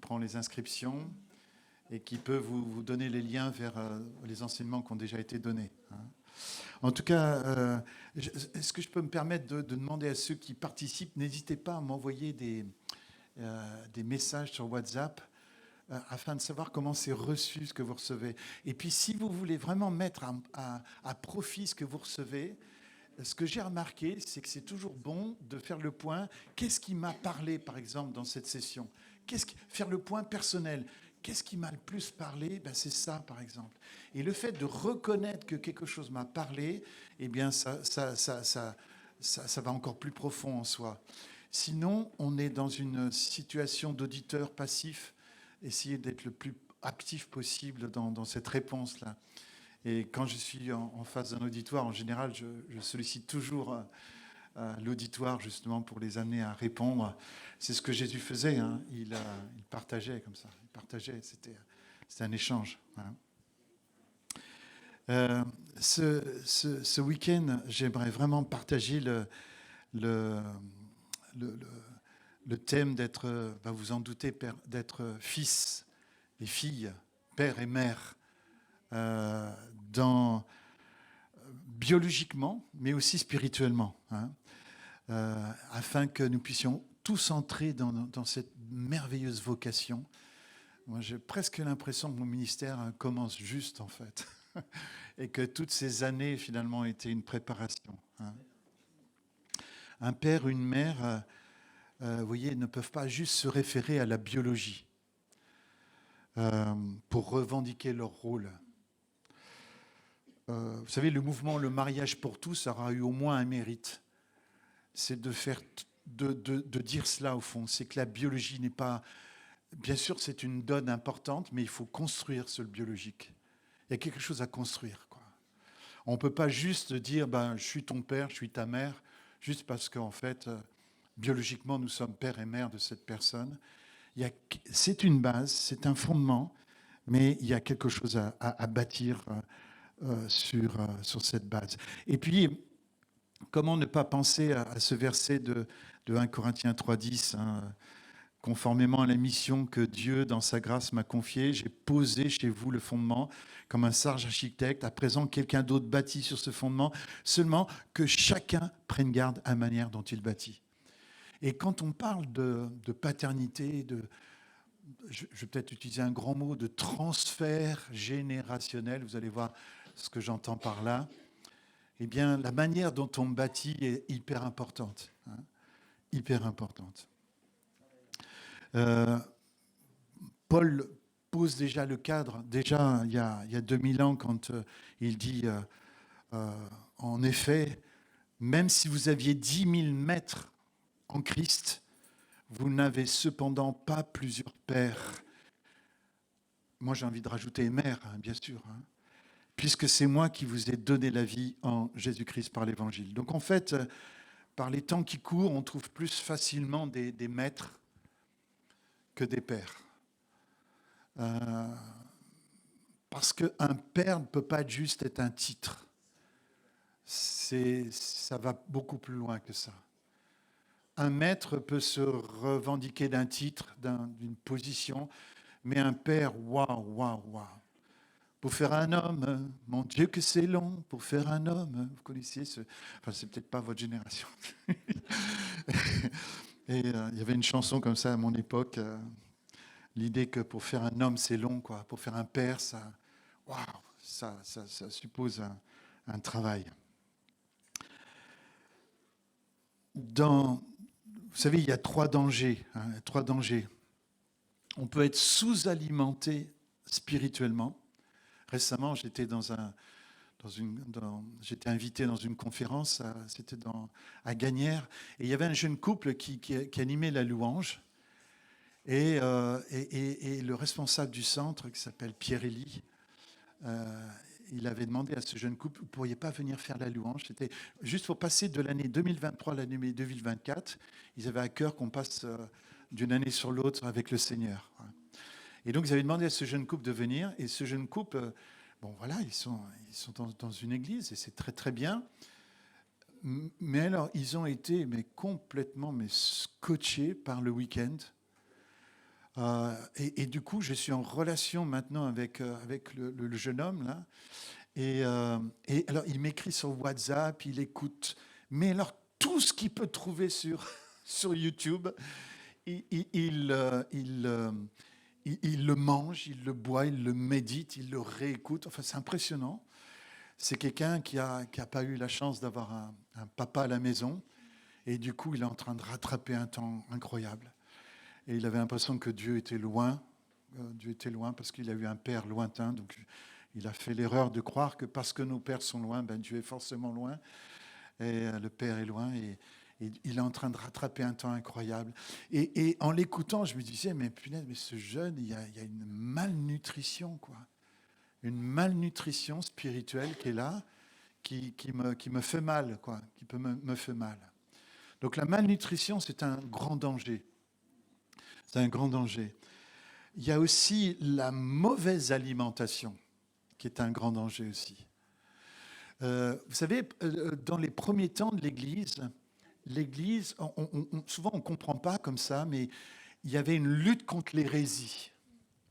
prend les inscriptions et qui peut vous donner les liens vers les enseignements qui ont déjà été donnés. En tout cas, est-ce que je peux me permettre de demander à ceux qui participent, n'hésitez pas à m'envoyer des messages sur WhatsApp afin de savoir comment c'est reçu ce que vous recevez. Et puis si vous voulez vraiment mettre à profit ce que vous recevez, ce que j'ai remarqué, c'est que c'est toujours bon de faire le point. Qu'est-ce qui m'a parlé, par exemple, dans cette session ? Faire le point personnel. Qu'est-ce qui m'a le plus parlé ? Ben, c'est ça, par exemple. Et le fait de reconnaître que quelque chose m'a parlé, eh bien, ça va encore plus profond en soi. Sinon, on est dans une situation d'auditeur passif. Essayez d'être le plus actif possible dans cette réponse-là. Et quand je suis en face d'un auditoire, en général, je sollicite toujours l'auditoire justement pour les amener à répondre. C'est ce que Jésus faisait. Hein. Il partageait comme ça. Il partageait. C'était un échange. Hein. Ce week-end, j'aimerais vraiment partager le thème d'être, vous en doutez, d'être fils et fille, père et mère, biologiquement, mais aussi spirituellement, hein, afin que nous puissions tous entrer dans cette merveilleuse vocation. Moi, j'ai presque l'impression que mon ministère commence juste, en fait, et que toutes ces années, finalement, étaient une préparation. Hein. Un père, une mère, vous voyez, ne peuvent pas juste se référer à la biologie pour revendiquer leur rôle. Vous savez, le mouvement Le mariage pour tous aura eu au moins un mérite. C'est de dire cela au fond. C'est que la biologie n'est pas... Bien sûr, c'est une donne importante, mais il faut construire ce biologique. Il y a quelque chose à construire, quoi. On ne peut pas juste dire je suis ton père, je suis ta mère, juste parce qu'en fait, biologiquement, nous sommes père et mère de cette personne. C'est une base, c'est un fondement, mais il y a quelque chose à bâtir sur cette base. Et puis, comment ne pas penser à ce verset de 1 Corinthiens 3,10, hein, conformément à la mission que Dieu, dans sa grâce, m'a confiée, j'ai posé chez vous le fondement comme un sage architecte. À présent, quelqu'un d'autre bâtit sur ce fondement, seulement que chacun prenne garde à la manière dont il bâtit. Et quand on parle de paternité, je vais peut-être utiliser un grand mot, de transfert générationnel, vous allez voir ce que j'entends par là, eh bien, la manière dont on bâtit est hyper importante. Hein, hyper importante. Paul pose déjà le cadre, déjà il y a 2000 ans, quand il dit, en effet, même si vous aviez 10 000 maîtres en Christ, vous n'avez cependant pas plusieurs pères. Moi, j'ai envie de rajouter mère, hein, bien sûr, hein, puisque c'est moi qui vous ai donné la vie en Jésus-Christ par l'Évangile. Donc en fait, par les temps qui courent, on trouve plus facilement des maîtres que des pères. Parce qu'un père ne peut pas juste être un titre. Ça va beaucoup plus loin que ça. Un maître peut se revendiquer d'un titre, d'une position, mais un père, waouh. Pour faire un homme, mon Dieu que c'est long, pour faire un homme. Vous connaissiez ce... Enfin, c'est peut-être pas votre génération. Et il y avait une chanson comme ça à mon époque. L'idée que pour faire un homme, c'est long, quoi. Pour faire un père, ça suppose un travail. Vous savez, il y a trois dangers. Hein, trois dangers. On peut être sous-alimenté spirituellement. Récemment, j'étais j'étais invité dans une conférence, c'était à Gagnères, et il y avait un jeune couple qui animait la louange, et le responsable du centre, qui s'appelle Pierre-Élie, il avait demandé à ce jeune couple, vous ne pourriez pas venir faire la louange. C'était juste pour passer de l'année 2023 à l'année 2024. Ils avaient à cœur qu'on passe d'une année sur l'autre avec le Seigneur. Et donc, ils avaient demandé à ce jeune couple de venir. Et ce jeune couple, ils sont dans une église et c'est très, très bien. Mais alors, ils ont été complètement scotchés par le week-end. Et du coup, je suis en relation maintenant avec le jeune homme, là. Et alors, il m'écrit sur WhatsApp, il écoute. Mais alors, tout ce qu'il peut trouver sur YouTube, il, il, il, il le mange, il le boit, il le médite, il le réécoute. Enfin, c'est impressionnant. C'est quelqu'un qui a pas eu la chance d'avoir un papa à la maison. Et du coup, il est en train de rattraper un temps incroyable. Et il avait l'impression que Dieu était loin. Dieu était loin parce qu'il a eu un père lointain. Donc, il a fait l'erreur de croire que parce que nos pères sont loin, ben Dieu est forcément loin. Et le père est loin. Et il est en train de rattraper un temps incroyable. Et en l'écoutant, je me disais, mais punaise, mais ce jeune, il y a une malnutrition, quoi. Une malnutrition spirituelle qui est là, qui me fait mal, quoi. Qui peut me fait mal. Donc la malnutrition, c'est un grand danger. C'est un grand danger. Il y a aussi la mauvaise alimentation, qui est un grand danger aussi. Vous savez, dans les premiers temps de l'Église, souvent on ne comprend pas comme ça, mais il y avait une lutte contre l'hérésie.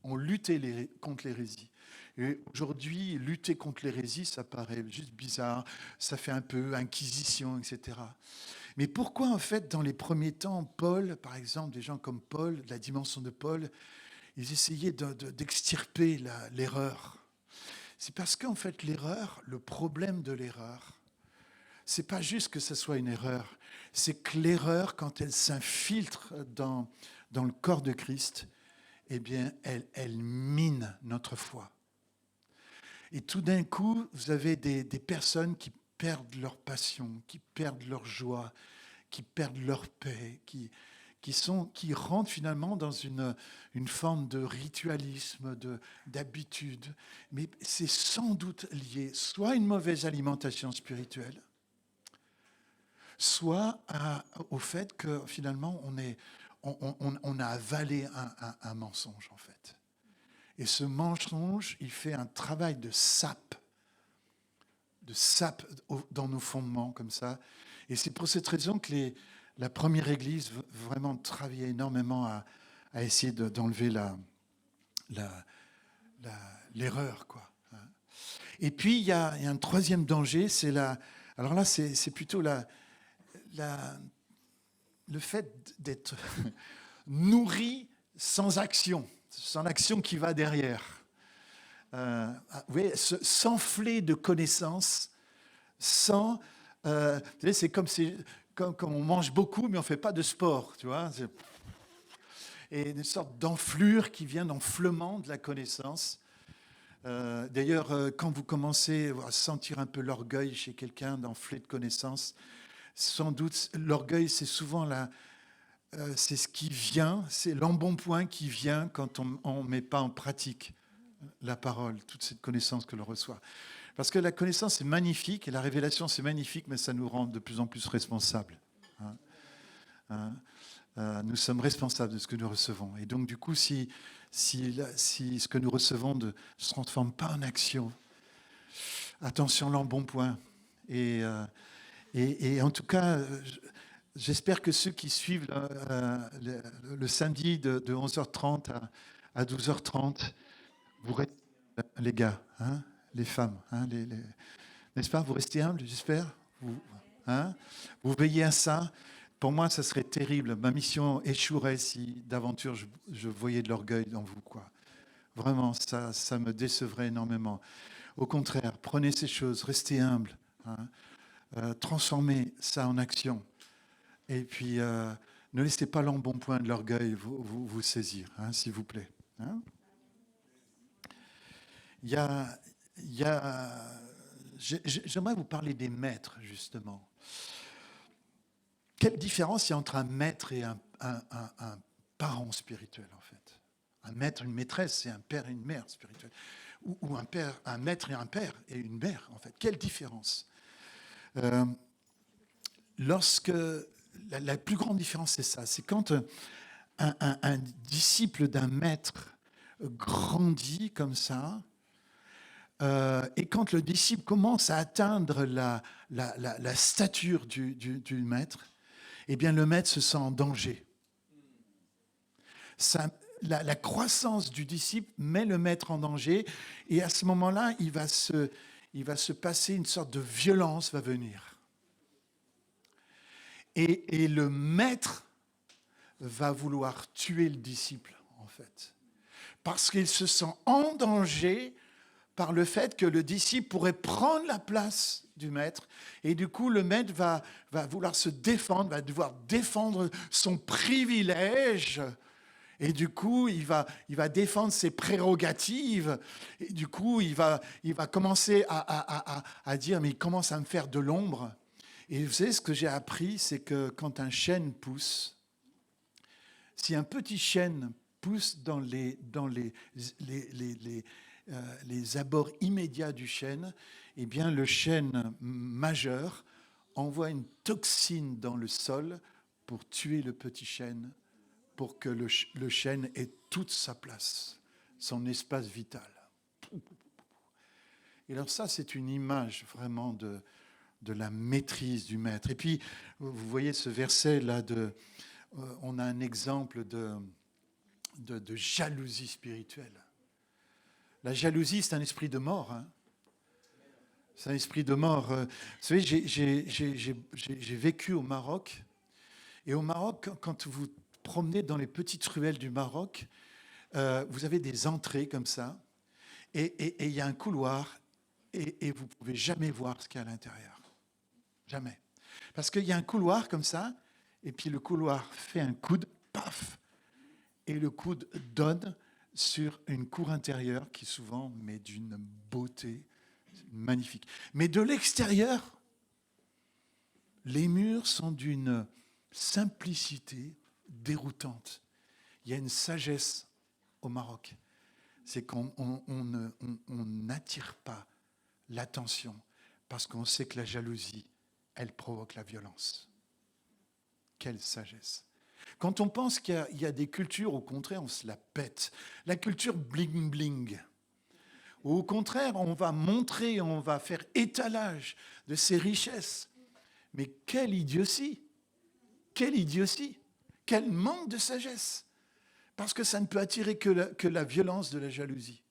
On luttait contre l'hérésie. Et aujourd'hui, lutter contre l'hérésie, ça paraît juste bizarre, ça fait un peu inquisition, etc. Mais pourquoi, en fait, dans les premiers temps, Paul, par exemple, des gens comme Paul, la dimension de Paul, ils essayaient d'extirper l'erreur. C'est parce qu'en fait, l'erreur, le problème de l'erreur, c'est pas juste que ce soit une erreur, c'est que l'erreur, quand elle s'infiltre dans le corps de Christ, eh bien, elle mine notre foi. Et tout d'un coup, vous avez des personnes qui perdent leur passion, qui perdent leur joie, qui perdent leur paix, qui rentrent finalement dans une forme de ritualisme, d'habitude. Mais c'est sans doute lié soit à une mauvaise alimentation spirituelle, soit au fait que finalement on a avalé un mensonge en fait. Et ce mensonge, il fait un travail de sape dans nos fondements comme ça. Et c'est pour cette raison que la première Église vraiment travaillait énormément à essayer d'enlever l'erreur, quoi. Et puis il y a un troisième danger, c'est alors là c'est plutôt le fait d'être nourri sans action qui va derrière. Vous voyez, s'enfler de connaissances sans... vous savez, c'est comme quand on mange beaucoup, mais on ne fait pas de sport, tu vois. Et une sorte d'enflure qui vient d'enflement de la connaissance. D'ailleurs, quand vous commencez à sentir un peu l'orgueil chez quelqu'un d'enfler de connaissances, sans doute, l'orgueil, c'est souvent c'est ce qui vient, c'est l'embonpoint qui vient quand on ne met pas en pratique la parole, toute cette connaissance que l'on reçoit. Parce que la connaissance, c'est magnifique, et la révélation, c'est magnifique, mais ça nous rend de plus en plus responsables. Nous sommes responsables de ce que nous recevons. Et donc, du coup, si ce que nous recevons ne se transforme pas en action, attention, l'embonpoint. Et en tout cas, j'espère que ceux qui suivent le samedi de 11h30 à 12h30, vous restez, les gars, hein, les femmes, hein, n'est-ce pas? Vous restez humbles, j'espère. Vous veillez à ça. Pour moi, ça serait terrible. Ma mission échouerait si d'aventure je voyais de l'orgueil dans vous, quoi. Vraiment, ça me décevrait énormément. Au contraire, prenez ces choses, restez humbles, hein, transformez ça en action. Et puis, ne laissez pas l'embonpoint de l'orgueil vous saisir, hein, s'il vous plaît. Hein. J'aimerais vous parler des maîtres, justement. Quelle différence il y a entre un maître et un parent spirituel, en fait? Un maître, une maîtresse, c'est un père et une mère spirituelle. Ou un maître et un père et une mère, en fait. Quelle différence? La plus grande différence, c'est ça. C'est quand un disciple d'un maître grandit comme ça, et quand le disciple commence à atteindre la stature du maître, eh bien le maître se sent en danger. la croissance du disciple met le maître en danger. Et à ce moment-là, il va se passer une sorte de violence va venir. Et le maître va vouloir tuer le disciple, en fait. Parce qu'il se sent en danger par le fait que le disciple pourrait prendre la place du maître. Et du coup, le maître va vouloir se défendre, va devoir défendre son privilège. Et du coup, il va défendre ses prérogatives. Et du coup, il va commencer à dire, mais il commence à me faire de l'ombre. Et vous savez, ce que j'ai appris, c'est que quand un chêne pousse, si un petit chêne pousse dans les abords immédiats du chêne, eh bien, le chêne majeur envoie une toxine dans le sol pour tuer le petit chêne, pour que le chêne ait toute sa place, son espace vital. Et alors ça, c'est une image vraiment de la maîtrise du maître. Et puis, vous voyez ce verset-là, on a un exemple de jalousie spirituelle. La jalousie, c'est un esprit de mort. Hein. C'est un esprit de mort. Vous savez, j'ai vécu au Maroc. Et au Maroc, quand vous promenez dans les petites ruelles du Maroc, vous avez des entrées comme ça. Et il y a un couloir. Et vous ne pouvez jamais voir ce qu'il y a à l'intérieur. Jamais. Parce qu'il y a un couloir comme ça. Et puis le couloir fait un coude, paf. Et le coude donne sur une cour intérieure qui souvent met d'une beauté magnifique. Mais de l'extérieur, les murs sont d'une simplicité déroutante. Il y a une sagesse au Maroc. C'est qu'on n'attire pas l'attention parce qu'on sait que la jalousie, elle provoque la violence. Quelle sagesse! Quand on pense qu'il y a des cultures, au contraire, on se la pète. La culture bling-bling. Au contraire, on va montrer, on va faire étalage de ses richesses. Mais quelle idiotie! Quelle idiotie! Quel manque de sagesse! Parce que ça ne peut attirer que la violence de la jalousie.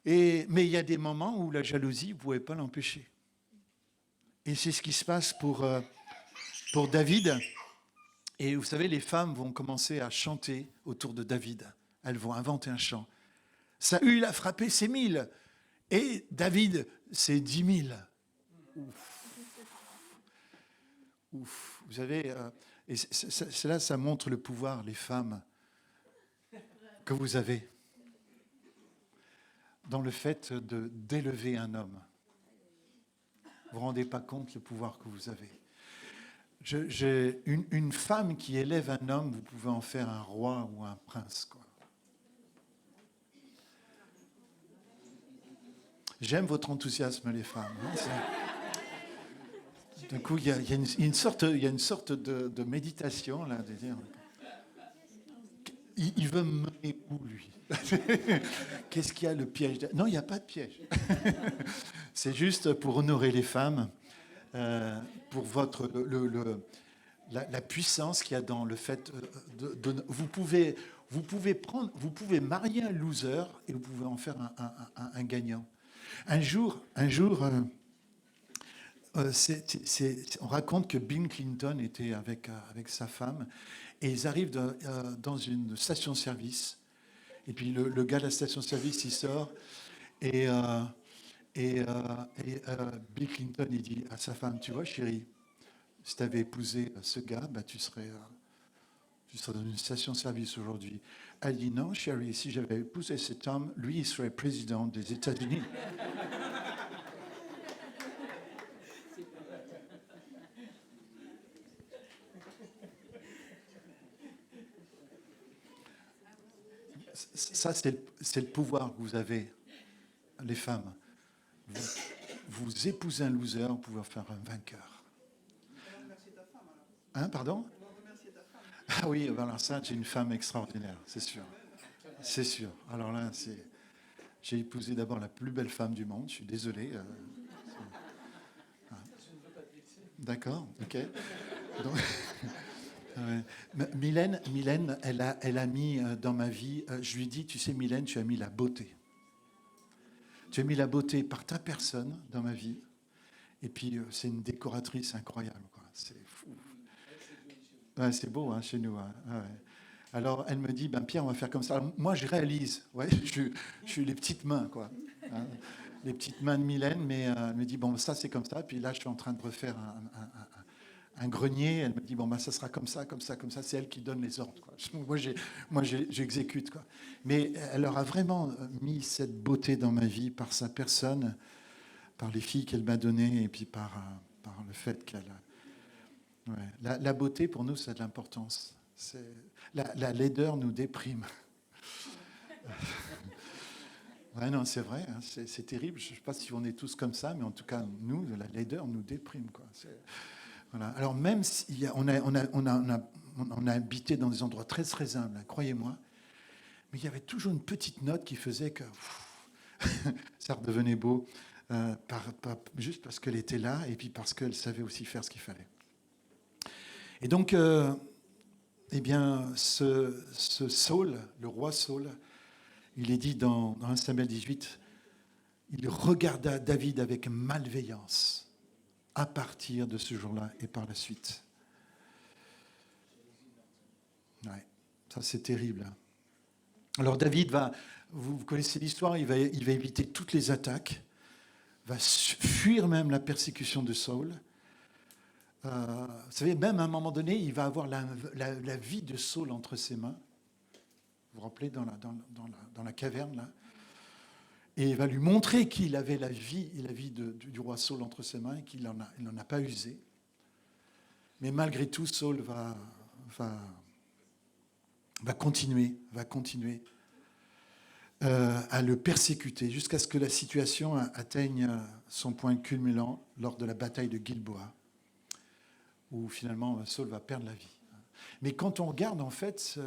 Mais il y a des moments où la jalousie, vous ne pouvez pas l'empêcher. Et c'est ce qui se passe pour David. Et vous savez, les femmes vont commencer à chanter autour de David. Elles vont inventer un chant. Saül a frappé ses 1000 et David ses 10 000. Ouf. Ouf. Vous savez, et cela, ça montre le pouvoir, les femmes, que vous avez dans le fait d'élever un homme. Vous ne vous rendez pas compte le pouvoir que vous avez. Une femme qui élève un homme, vous pouvez en faire un roi ou un prince, quoi. J'aime votre enthousiasme, les femmes. D'un coup, il y a une sorte de méditation, là, de dire, il veut me mener où, lui? Qu'est-ce qu'il y a, le piège? Non, il n'y a pas de piège. C'est juste pour honorer les femmes. Pour la puissance qu'il y a dans le fait vous pouvez marier un loser et vous pouvez en faire un gagnant. Un jour, on raconte que Bill Clinton était avec sa femme et ils arrivent dans une station-service et puis le gars de la station-service il sort et Bill Clinton, il dit à sa femme, tu vois, chérie, si tu avais épousé ce gars, bah, tu serais dans une station-service aujourd'hui. Elle dit, non, chérie, si j'avais épousé cet homme, lui, il serait président des États-Unis. Ça, c'est le pouvoir que vous avez, les femmes. Vous épousez un loser, vous pouvez en faire un vainqueur. Hein, pardon? Ah oui, alors ça, j'ai une femme extraordinaire, c'est sûr. C'est sûr. Alors là, j'ai épousé d'abord la plus belle femme du monde, je suis désolé. D'accord, ok. Ouais. Mylène, elle a mis dans ma vie, je lui ai dit, tu sais Mylène, tu as mis la beauté. Tu as mis la beauté par ta personne dans ma vie. Et puis, c'est une décoratrice incroyable, quoi. C'est fou. Ouais, c'est beau, hein, chez nous. Hein. Ouais. Alors, elle me dit, ben, Pierre, on va faire comme ça. Alors, moi, je réalise. Ouais, je suis les petites mains, quoi. Hein, les petites mains de Mylène, mais elle me dit, bon, ça, c'est comme ça. Puis là, je suis en train de refaire un grenier. Elle me dit, bon, ben, ça sera comme ça, comme ça, comme ça. C'est elle qui donne les ordres, quoi. J'exécute, quoi. Mais elle leur a vraiment mis cette beauté dans ma vie par sa personne, par les filles qu'elle m'a données et puis par le fait qu'elle... Ouais. La beauté, pour nous, ça a de l'importance. La laideur nous déprime. Ouais, non, c'est vrai, hein, c'est terrible. Je ne sais pas si on est tous comme ça, mais en tout cas, nous, la laideur nous déprime, quoi. Voilà. Alors même si on a habité dans des endroits très, très humbles, hein, croyez-moi, mais il y avait toujours une petite note qui faisait que ça redevenait beau, juste parce qu'elle était là et puis parce qu'elle savait aussi faire ce qu'il fallait. Et donc, eh bien, ce Saul, le roi Saul, il est dit dans 1 Samuel 18, il regarda David avec malveillance à partir de ce jour-là et par la suite. Ouais, ça c'est terrible. Hein. Alors David vous connaissez l'histoire, il va éviter toutes les attaques, va fuir même la persécution de Saul. Vous savez, même à un moment donné, il va avoir la vie de Saul entre ses mains. Vous vous rappelez, dans la caverne, là. Et il va lui montrer qu'il avait la vie du roi Saul entre ses mains et qu'il n'en a pas usé. Mais malgré tout, Saul va continuer à le persécuter jusqu'à ce que la situation atteigne son point culminant lors de la bataille de Gilboa, où finalement Saul va perdre la vie. Mais quand on regarde, en fait,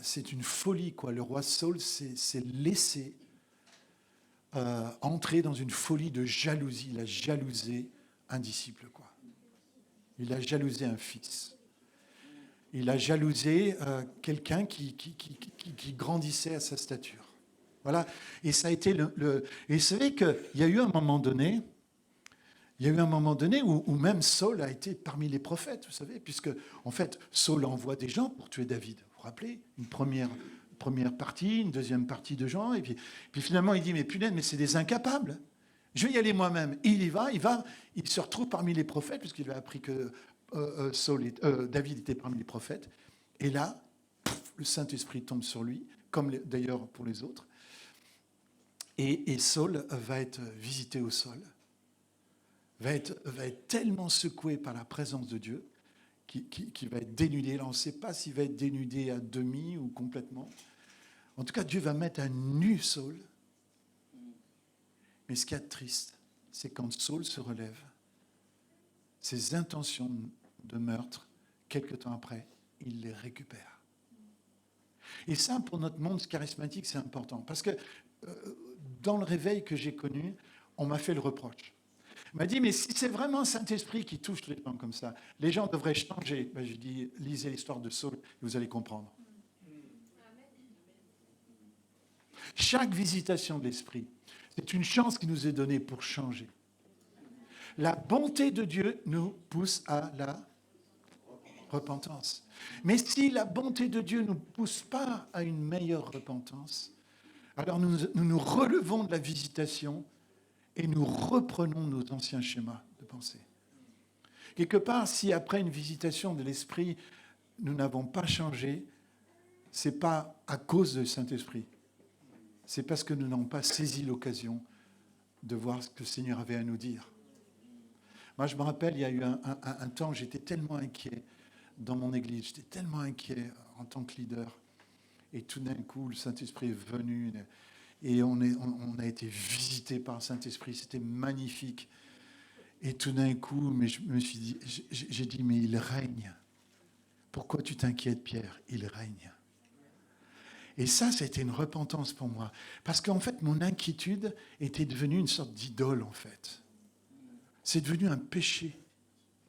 c'est une folie, quoi. Le roi Saul s'est laissé entrer dans une folie de jalousie. Il a jalousé un disciple, quoi. Il a jalousé un fils. Il a jalousé quelqu'un qui grandissait à sa stature. Voilà. Et ça a été Et vous savez qu'il y a eu un moment donné, où même Saul a été parmi les prophètes, vous savez, puisque en fait, Saul envoie des gens pour tuer David. Vous vous rappelez ? Une première partie, une deuxième partie de gens, et puis finalement il dit, mais punaise, mais c'est des incapables. Je vais y aller moi-même. Il y va, il se retrouve parmi les prophètes, puisqu'il a appris que David était parmi les prophètes. Et là, le Saint-Esprit tombe sur lui, comme d'ailleurs pour les autres. Et Saul va être visité au sol, va être tellement secoué par la présence de Dieu qu'il va être dénudé. Là, on ne sait pas s'il va être dénudé à demi ou complètement. En tout cas, Dieu va mettre à nu Saul. Mais ce qui est triste, c'est quand Saul se relève, ses intentions de meurtre, quelque temps après, il les récupère. Et ça, pour notre monde charismatique, c'est important. Parce que dans le réveil que j'ai connu, on m'a fait le reproche. On m'a dit, mais si c'est vraiment Saint-Esprit qui touche les gens comme ça, les gens devraient changer. Ben, je dis, lisez l'histoire de Saul et vous allez comprendre. Chaque visitation de l'Esprit, c'est une chance qui nous est donnée pour changer. La bonté de Dieu nous pousse à la repentance. Mais si la bonté de Dieu ne nous pousse pas à une meilleure repentance, alors nous relevons de la visitation et nous reprenons nos anciens schémas de pensée. Quelque part, si après une visitation de l'Esprit, nous n'avons pas changé, ce n'est pas à cause du Saint-Esprit. C'est parce que nous n'avons pas saisi l'occasion de voir ce que le Seigneur avait à nous dire. Moi, je me rappelle, il y a eu un temps, j'étais tellement inquiet dans mon église, j'étais tellement inquiet en tant que leader. Et tout d'un coup, le Saint-Esprit est venu et on a été visité par le Saint-Esprit. C'était magnifique. Et tout d'un coup, mais j'ai dit, mais il règne. Pourquoi tu t'inquiètes, Pierre ? Il règne. Et ça a été une repentance pour moi. Parce qu'en fait, mon inquiétude était devenue une sorte d'idole, en fait. C'est devenu un péché.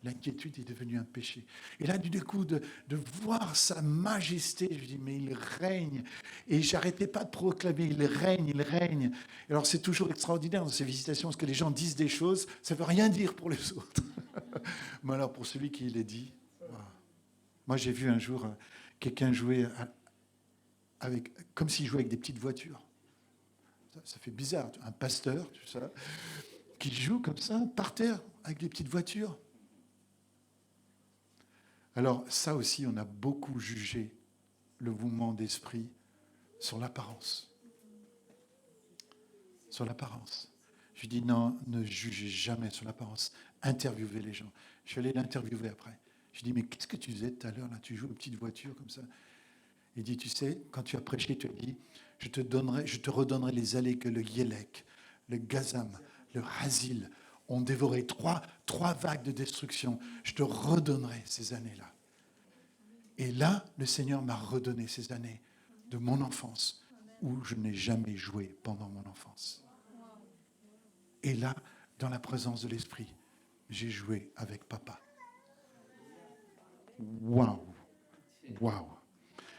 L'inquiétude est devenue un péché. Et là, du coup, de voir sa majesté, je dis, mais il règne. Et j'arrêtais pas de proclamer, il règne, il règne. Et alors, c'est toujours extraordinaire dans ces visitations, parce que les gens disent des choses, ça ne veut rien dire pour les autres. Mais alors, pour celui qui les dit, wow. Moi, j'ai vu un jour quelqu'un jouer comme s'il jouait avec des petites voitures. Ça fait bizarre, un pasteur, tout ça, qui joue comme ça, par terre, avec des petites voitures. Alors ça aussi, on a beaucoup jugé le mouvement d'esprit sur l'apparence. Sur l'apparence. Je dis non, ne jugez jamais sur l'apparence. Interviewez les gens. Je suis allé l'interviewer après. Je dis, mais qu'est-ce que tu faisais tout à l'heure là? Tu joues aux petites voitures comme ça. Il dit, tu sais, quand tu as prêché, tu as dit, je te redonnerai les allées que le Yélek, le Gazam, le Hazil ont dévoré. Trois vagues de destruction. Je te redonnerai ces années-là. Et là, le Seigneur m'a redonné ces années de mon enfance où je n'ai jamais joué pendant mon enfance. Et là, dans la présence de l'Esprit, j'ai joué avec papa. Waouh! Waouh!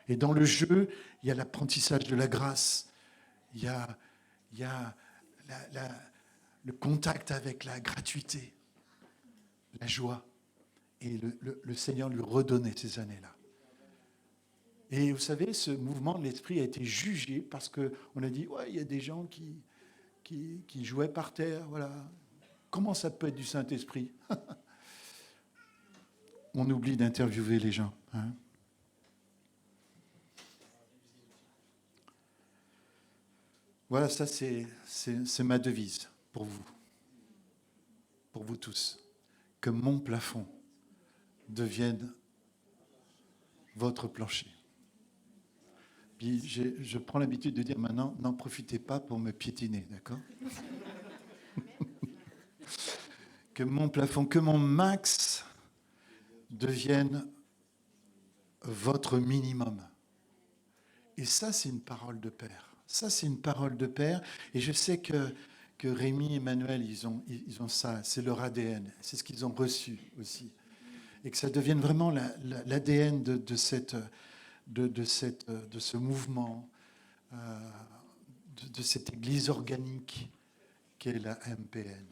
Et dans le jeu, il y a l'apprentissage de la grâce. Il y a le contact avec la gratuité, la joie. Et le Seigneur lui redonnait ces années-là. Et vous savez, ce mouvement de l'esprit a été jugé parce qu'on a dit, ouais, il y a des gens qui jouaient par terre, voilà. Comment ça peut être du Saint-Esprit? On oublie d'interviewer les gens. Hein. Voilà, ça c'est ma devise pour vous tous. Que mon plafond devienne votre plancher. Puis je prends l'habitude de dire maintenant, n'en profitez pas pour me piétiner, d'accord? Que mon plafond, que mon max devienne votre minimum. Et ça, c'est une parole de Père. Ça, c'est une parole de Père. Et je sais que Rémi et Emmanuel, ils ont ça. C'est leur ADN. C'est ce qu'ils ont reçu aussi. Et que ça devienne vraiment l'ADN de ce mouvement, de cette église organique qu'est la MPN.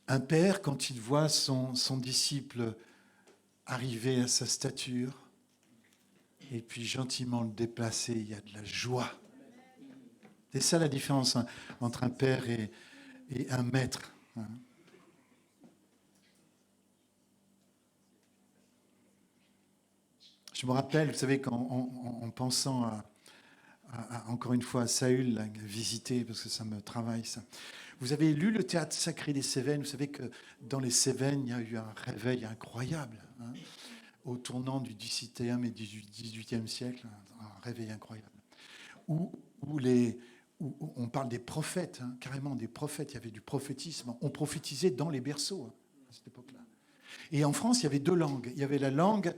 Un père, quand il voit son disciple arriver à sa stature, et puis gentiment le déplacer, il y a de la joie. C'est ça la différence entre un père et un maître. Je me rappelle, vous savez, en pensant encore une fois à Saül, à visiter, parce que ça me travaille, ça. Vous avez lu le théâtre sacré des Cévennes. Vous savez que dans les Cévennes, il y a eu un réveil incroyable. Hein, au tournant du XVIIe et du XVIIIe siècle, un réveil incroyable. Où on parle des prophètes, hein, carrément des prophètes. Il y avait du prophétisme. On prophétisait dans les berceaux à cette époque-là. Et en France, il y avait deux langues. Il y avait la langue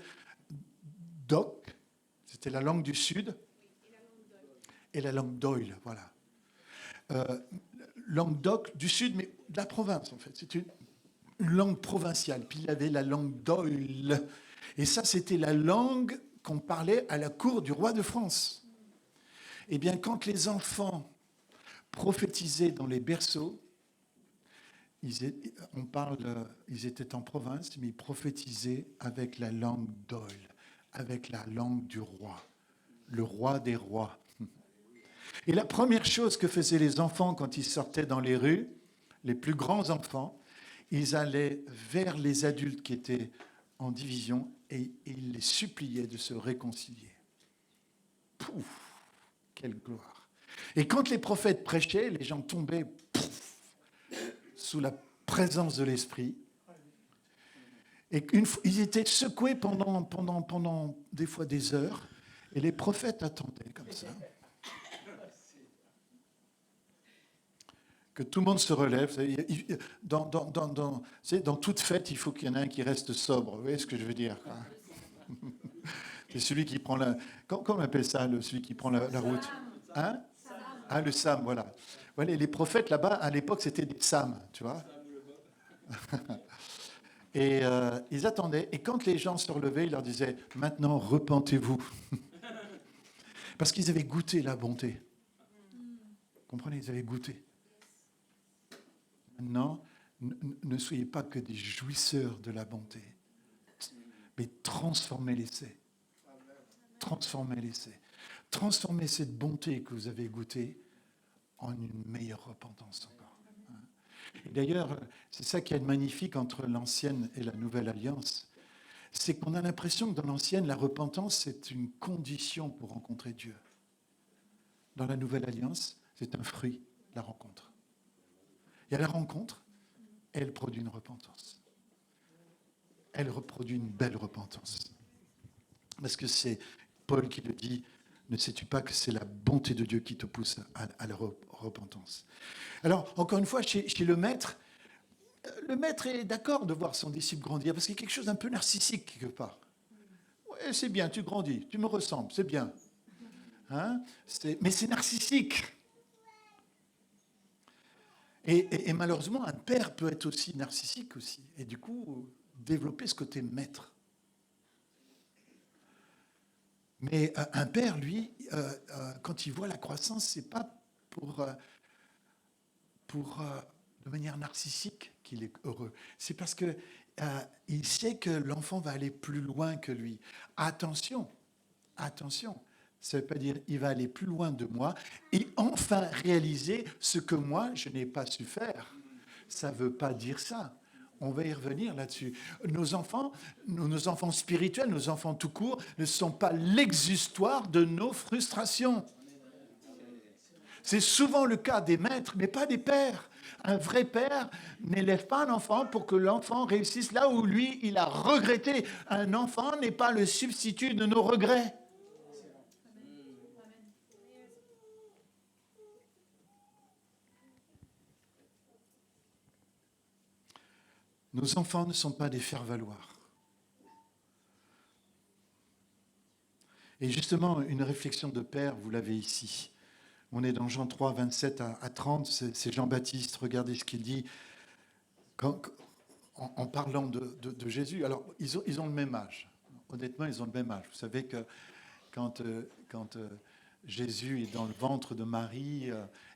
d'Oc, c'était la langue du Sud, et la langue d'Oïl, voilà. Langue d'Oc du Sud, mais de la province, en fait. C'était une langue provinciale. Puis il y avait la langue d'Oïl. Et ça, c'était la langue qu'on parlait à la cour du roi de France. Eh bien, quand les enfants prophétisaient dans les berceaux, ils étaient en province, mais ils prophétisaient avec la langue d'Oïl, avec la langue du roi, le roi des rois. Et la première chose que faisaient les enfants quand ils sortaient dans les rues, les plus grands enfants, ils allaient vers les adultes qui étaient en division et ils les suppliaient de se réconcilier. Pouf, quelle gloire. Et quand les prophètes prêchaient, les gens tombaient sous la présence de l'Esprit. Et ils étaient secoués pendant des fois des heures. Et les prophètes attendaient comme ça. Que tout le monde se relève. Dans toute fête, il faut qu'il y en ait un qui reste sobre. Vous voyez ce que je veux dire? C'est celui qui prend la... Comment on appelle ça, celui qui prend la route? Hein? Ah, le Sam, voilà. Voilà, les prophètes là-bas, à l'époque, c'était des psaumes, tu vois. Et ils attendaient. Et quand les gens se relevaient, ils leur disaient, maintenant, repentez-vous. Parce qu'ils avaient goûté la bonté. Vous comprenez, ils avaient goûté. Maintenant, ne soyez pas que des jouisseurs de la bonté, mais transformez l'essai. Transformez l'essai. Transformez cette bonté que vous avez goûtée en une meilleure repentance encore. Et d'ailleurs, c'est ça qui est magnifique entre l'ancienne et la nouvelle alliance. C'est qu'on a l'impression que dans l'ancienne, la repentance, c'est une condition pour rencontrer Dieu. Dans la nouvelle alliance, c'est un fruit, la rencontre. Il y a la rencontre, elle produit une repentance. Elle reproduit une belle repentance. Parce que c'est Paul qui le dit, ne sais-tu pas que c'est la bonté de Dieu qui te pousse à la repentance. Alors, encore une fois, chez le maître est d'accord de voir son disciple grandir, parce qu'il y a quelque chose d'un peu narcissique quelque part. Ouais, c'est bien, tu grandis, tu me ressembles, c'est bien. Hein? Mais c'est narcissique. Et malheureusement, un père peut être aussi narcissique aussi, et du coup, développer ce côté maître. Mais un père, lui, quand il voit la croissance, c'est pas pour de manière narcissique qu'il est heureux. C'est parce que il sait que l'enfant va aller plus loin que lui. Attention, attention. Ça ne veut pas dire il va aller plus loin de moi et enfin réaliser ce que moi, je n'ai pas su faire. Ça ne veut pas dire ça. On va y revenir là-dessus. Nos enfants spirituels, nos enfants tout court, ne sont pas l'exutoire de nos frustrations. C'est souvent le cas des maîtres, mais pas des pères. Un vrai père n'élève pas un enfant pour que l'enfant réussisse là où lui, il a regretté. Un enfant n'est pas le substitut de nos regrets. Nos enfants ne sont pas des faire-valoir. Et justement, une réflexion de père, vous l'avez ici. On est dans Jean 3, 27 à 30, c'est Jean-Baptiste, regardez ce qu'il dit en parlant de Jésus. Alors, ils ont le même âge. Honnêtement, ils ont le même âge. Vous savez que quand Jésus est dans le ventre de Marie,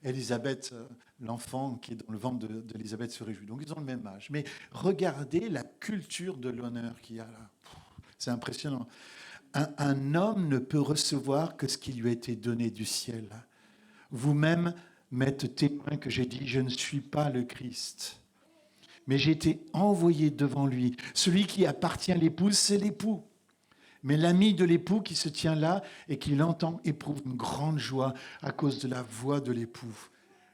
Élisabeth, l'enfant qui est dans le ventre d'Élisabeth se réjouit. Donc, ils ont le même âge. Mais regardez la culture de l'honneur qu'il y a là. C'est impressionnant. Un homme ne peut recevoir que ce qui lui a été donné du ciel. Vous-même m'êtes témoin que j'ai dit, je ne suis pas le Christ, mais j'ai été envoyé devant lui. Celui qui appartient à l'épouse, c'est l'époux. Mais l'ami de l'époux qui se tient là et qui l'entend éprouve une grande joie à cause de la voix de l'époux.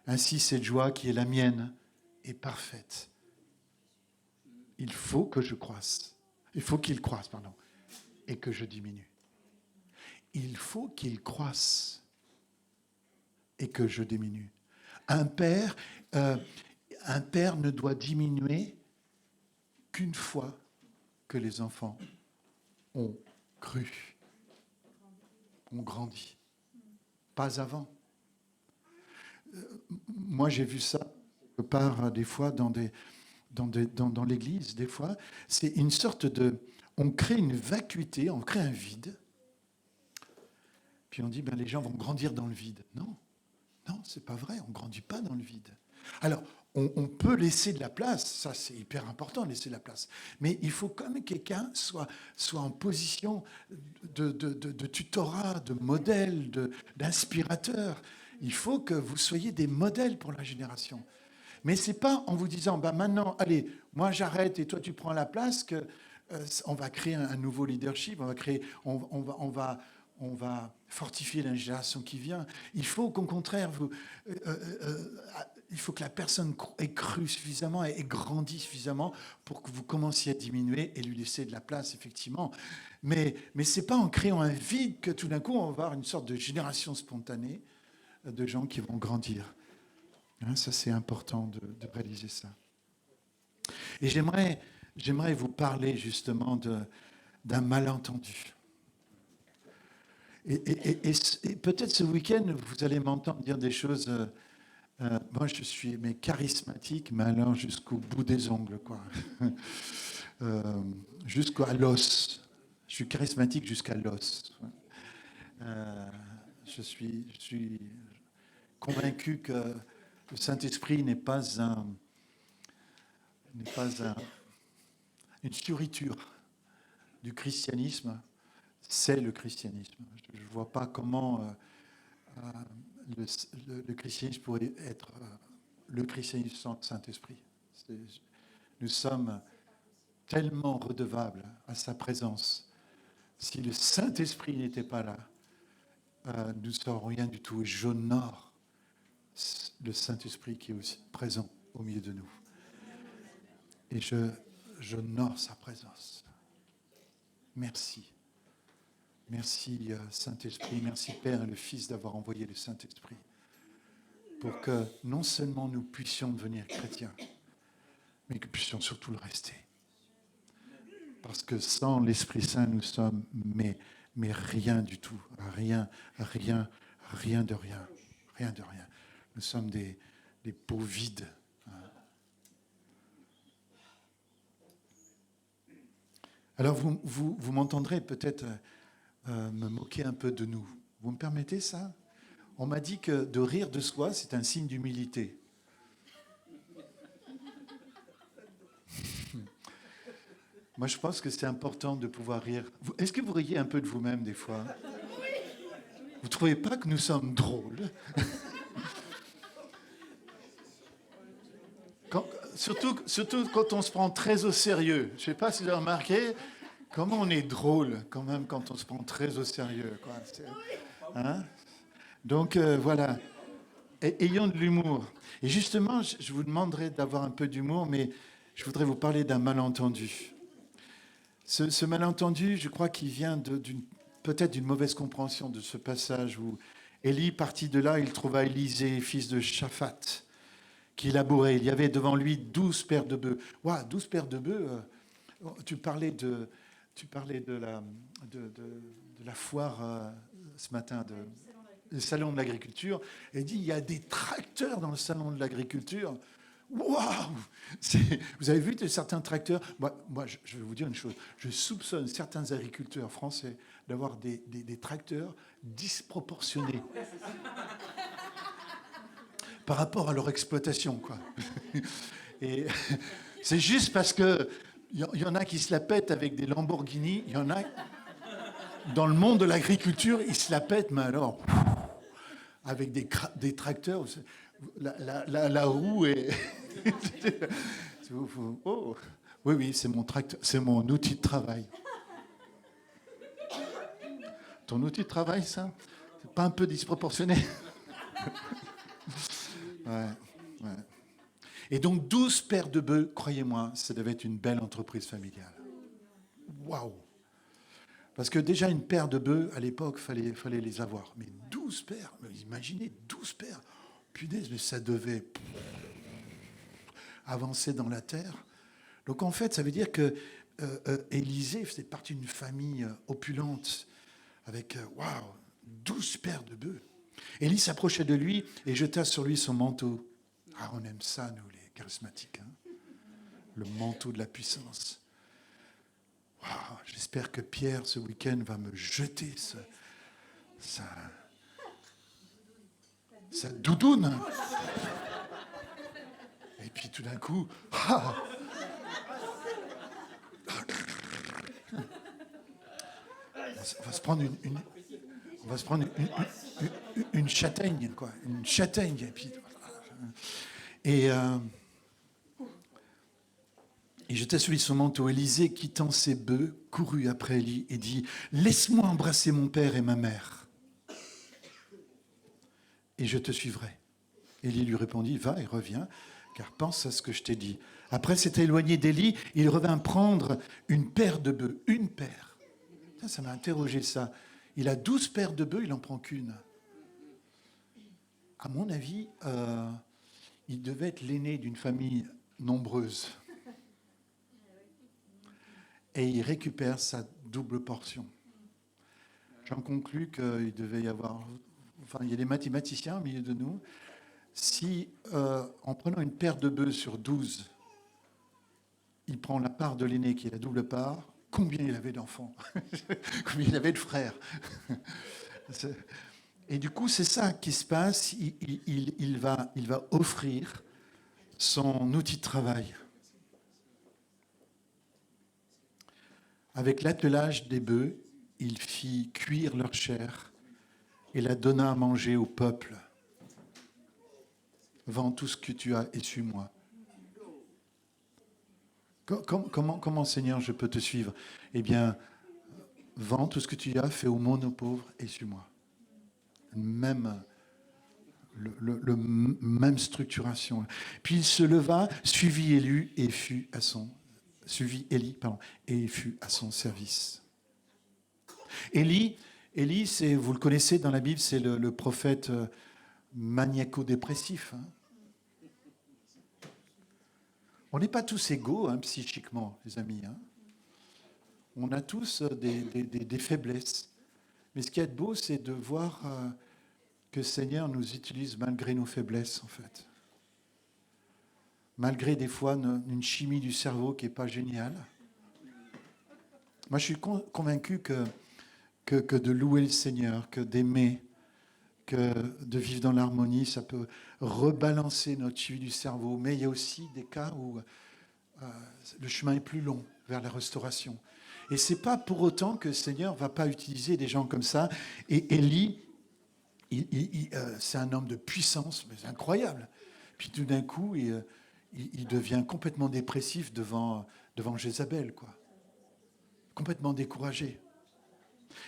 Ainsi, cette joie qui est la mienne est parfaite. Il faut que je croisse. Il faut qu'il croisse, pardon, et que je diminue. Il faut qu'il croisse et que je diminue. Un père ne doit diminuer qu'une fois que les enfants ont cru, ont grandi. Pas avant. Moi, j'ai vu ça quelque part des fois dans l'église, des fois. C'est une sorte de... On crée une vacuité, on crée un vide. Puis on dit, ben, les gens vont grandir dans le vide. Non. Non, c'est pas vrai, on ne grandit pas dans le vide. Alors, on peut laisser de la place, ça c'est hyper important de laisser de la place, mais il faut quand même que quelqu'un soit en position de tutorat, de modèle, d'inspirateur. Il faut que vous soyez des modèles pour la génération. Mais ce n'est pas en vous disant, bah maintenant, allez, moi j'arrête et toi tu prends la place, que on va créer un nouveau leadership, on va fortifier la génération qui vient. Il faut qu'au contraire, il faut que la personne ait cru suffisamment et ait grandi suffisamment pour que vous commenciez à diminuer et lui laisser de la place, effectivement. Mais ce n'est pas en créant un vide que tout d'un coup, on va avoir une sorte de génération spontanée de gens qui vont grandir. Hein, ça, c'est important de réaliser ça. Et j'aimerais vous parler justement d'un malentendu. Et peut-être ce week-end, vous allez m'entendre dire des choses Moi, je suis mais charismatique, mais alors jusqu'au bout des ongles, quoi. Euh, Jusqu'à l'os. Je suis charismatique jusqu'à l'os. Euh, je suis convaincu que le Saint-Esprit n'est pas une fioriture du christianisme, c'est le christianisme. Je ne vois pas comment euh, le christianisme pourrait être le christianisme sans Saint-Esprit. Nous sommes tellement redevables à sa présence. Si le Saint-Esprit n'était pas là, nous ne serions rien du tout. Et j'honore le Saint-Esprit qui est aussi présent au milieu de nous. Et j'honore sa présence. Merci. Merci Saint-Esprit, merci Père et le Fils d'avoir envoyé le Saint-Esprit pour que non seulement nous puissions devenir chrétiens, mais que nous puissions surtout le rester. Parce que sans l'Esprit Saint, nous sommes mais rien du tout, rien de rien, rien de rien. Nous sommes des peaux vides. Alors vous m'entendrez peut-être me moquer un peu de nous. Vous me permettez ça? On m'a dit que de rire de soi, c'est un signe d'humilité. Moi, je pense que c'est important de pouvoir rire. Est-ce que vous riez un peu de vous-même des fois? Vous ne trouvez pas que nous sommes drôles? Surtout quand on se prend très au sérieux. Je ne sais pas si vous avez remarqué comment on est drôle quand même quand on se prend très au sérieux, quoi. Hein? Donc voilà, ayons de l'humour. Et justement, je vous demanderai d'avoir un peu d'humour, mais je voudrais vous parler d'un malentendu. Ce malentendu, je crois qu'il vient peut-être d'une mauvaise compréhension de ce passage où Élie, parti de là, il trouva Élisée, fils de Shaphat, qui labourait. Il y avait devant lui 12 paires de bœufs. Waouh, 12 paires de bœufs. Tu parlais de la foire ce matin, le salon de l'agriculture. Et dit, il y a des tracteurs dans le salon de l'agriculture. Waouh! Vous avez vu certains tracteurs? Moi, je vais vous dire une chose. Je soupçonne certains agriculteurs français d'avoir des tracteurs disproportionnés par rapport à leur exploitation, quoi. Et c'est juste parce que il y en a qui se la pètent avec des Lamborghini. Il y en a dans le monde de l'agriculture, ils se la pètent, mais alors avec des tracteurs. La roue est. Oh. Oui, c'est mon tracteur, c'est mon outil de travail. Ton outil de travail, ça? C'est pas un peu disproportionné? Ouais. Et donc 12 paires de bœufs, croyez-moi, ça devait être une belle entreprise familiale. Waouh! Parce que déjà une paire de bœufs, à l'époque, fallait les avoir. Mais 12 paires, imaginez 12 paires. Punaise, mais ça devait avancer dans la terre. Donc en fait, ça veut dire que Élisée faisait partie d'une famille opulente avec, waouh, 12 paires de bœufs. Élie s'approchait de lui et jeta sur lui son manteau. Ah, on aime ça, nous, les charismatiques. Hein, le manteau de la puissance. Waouh, j'espère que Pierre, ce week-end, va me jeter sa doudoune. Et puis tout d'un coup, on va se prendre une châtaigne, quoi, une châtaigne. Et jeta sur lui son manteau. Élisée, quittant ses bœufs, courut après Élie et dit: laisse-moi embrasser mon père et ma mère, et je te suivrai. Élie lui répondit: va et reviens, car pense à ce que je t'ai dit. Après s'être éloigné d'Élie, il revint prendre une paire de bœufs. Une paire. Ça m'a interrogé, ça. Il a 12 paires de bœufs, il n'en prend qu'une. À mon avis, il devait être l'aîné d'une famille nombreuse. Et il récupère sa double portion. J'en conclus qu'il devait y avoir... Enfin, il y a des mathématiciens au milieu de nous. Si, en prenant une paire de bœufs sur 12, il prend la part de l'aîné qui est la double part, combien il avait d'enfants? Combien il avait de frères? Et du coup, c'est ça qui se passe. Il va offrir son outil de travail. Avec l'attelage des bœufs, il fit cuire leur chair et la donna à manger au peuple. Vends tout ce que tu as et suis-moi. Comment, Seigneur, je peux te suivre? Eh bien, vends tout ce que tu as, fais aumône aux pauvres et suis-moi. Même, même structuration. Puis il se leva, suivit Élie et fut à son service. Élie, vous le connaissez dans la Bible, c'est le prophète maniaco-dépressif. Hein. On n'est pas tous égaux psychiquement, les amis. Hein. On a tous des faiblesses. Mais ce qui est beau, c'est de voir que le Seigneur nous utilise malgré nos faiblesses, en fait. Malgré des fois une chimie du cerveau qui n'est pas géniale. Moi, je suis convaincu que de louer le Seigneur, que d'aimer, que de vivre dans l'harmonie, ça peut rebalancer notre chimie du cerveau. Mais il y a aussi des cas où le chemin est plus long vers la restauration. Et ce n'est pas pour autant que le Seigneur ne va pas utiliser des gens comme ça. Et Élie, c'est un homme de puissance, mais c'est incroyable. Puis tout d'un coup, il devient complètement dépressif devant Jézabel, quoi. Complètement découragé.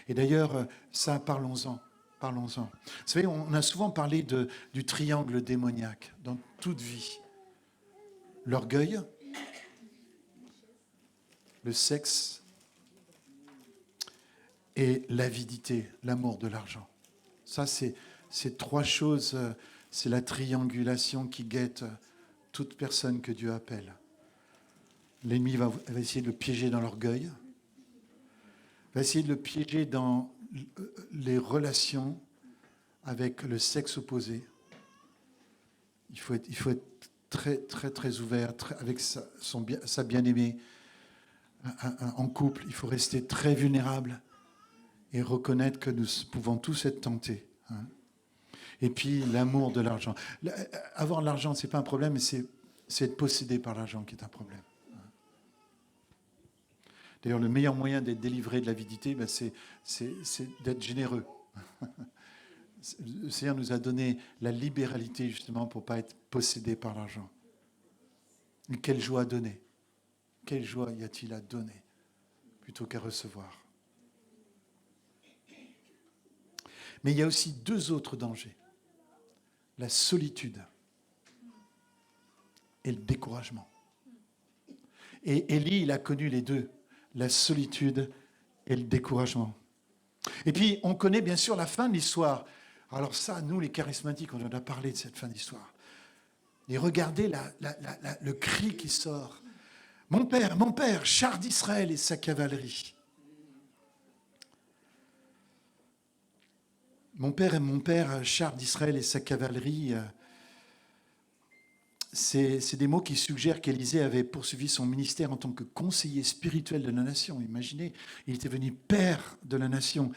Et d'ailleurs, ça, parlons-en. Vous savez, on a souvent parlé du triangle démoniaque dans toute vie. L'orgueil, le sexe et l'avidité, l'amour de l'argent. Ça, c'est trois choses, c'est la triangulation qui guette toute personne que Dieu appelle. L'ennemi va essayer de le piéger dans l'orgueil, va essayer de le piéger dans les relations avec le sexe opposé. Il faut être très, très, très ouvert avec sa bien-aimée en couple. Il faut rester très vulnérable et reconnaître que nous pouvons tous être tentés. Hein. Et puis, l'amour de l'argent. Avoir de l'argent, ce n'est pas un problème, mais c'est être possédé par l'argent qui est un problème. D'ailleurs, le meilleur moyen d'être délivré de l'avidité, c'est d'être généreux. Le Seigneur nous a donné la libéralité justement pour ne pas être possédé par l'argent. Et quelle joie à donner. Quelle joie y a-t-il à donner plutôt qu'à recevoir. Mais il y a aussi deux autres dangers. La solitude et le découragement. Et Élie, il a connu les deux. La solitude et le découragement. Et puis, on connaît bien sûr la fin de l'histoire. Alors ça, nous, les charismatiques, on en a parlé de cette fin d'histoire. Et regardez le cri qui sort. Mon père, char d'Israël et sa cavalerie. Mon père, char d'Israël et sa cavalerie. C'est des mots qui suggèrent qu'Élisée avait poursuivi son ministère en tant que conseiller spirituel de la nation. Imaginez, il était devenu père de la nation.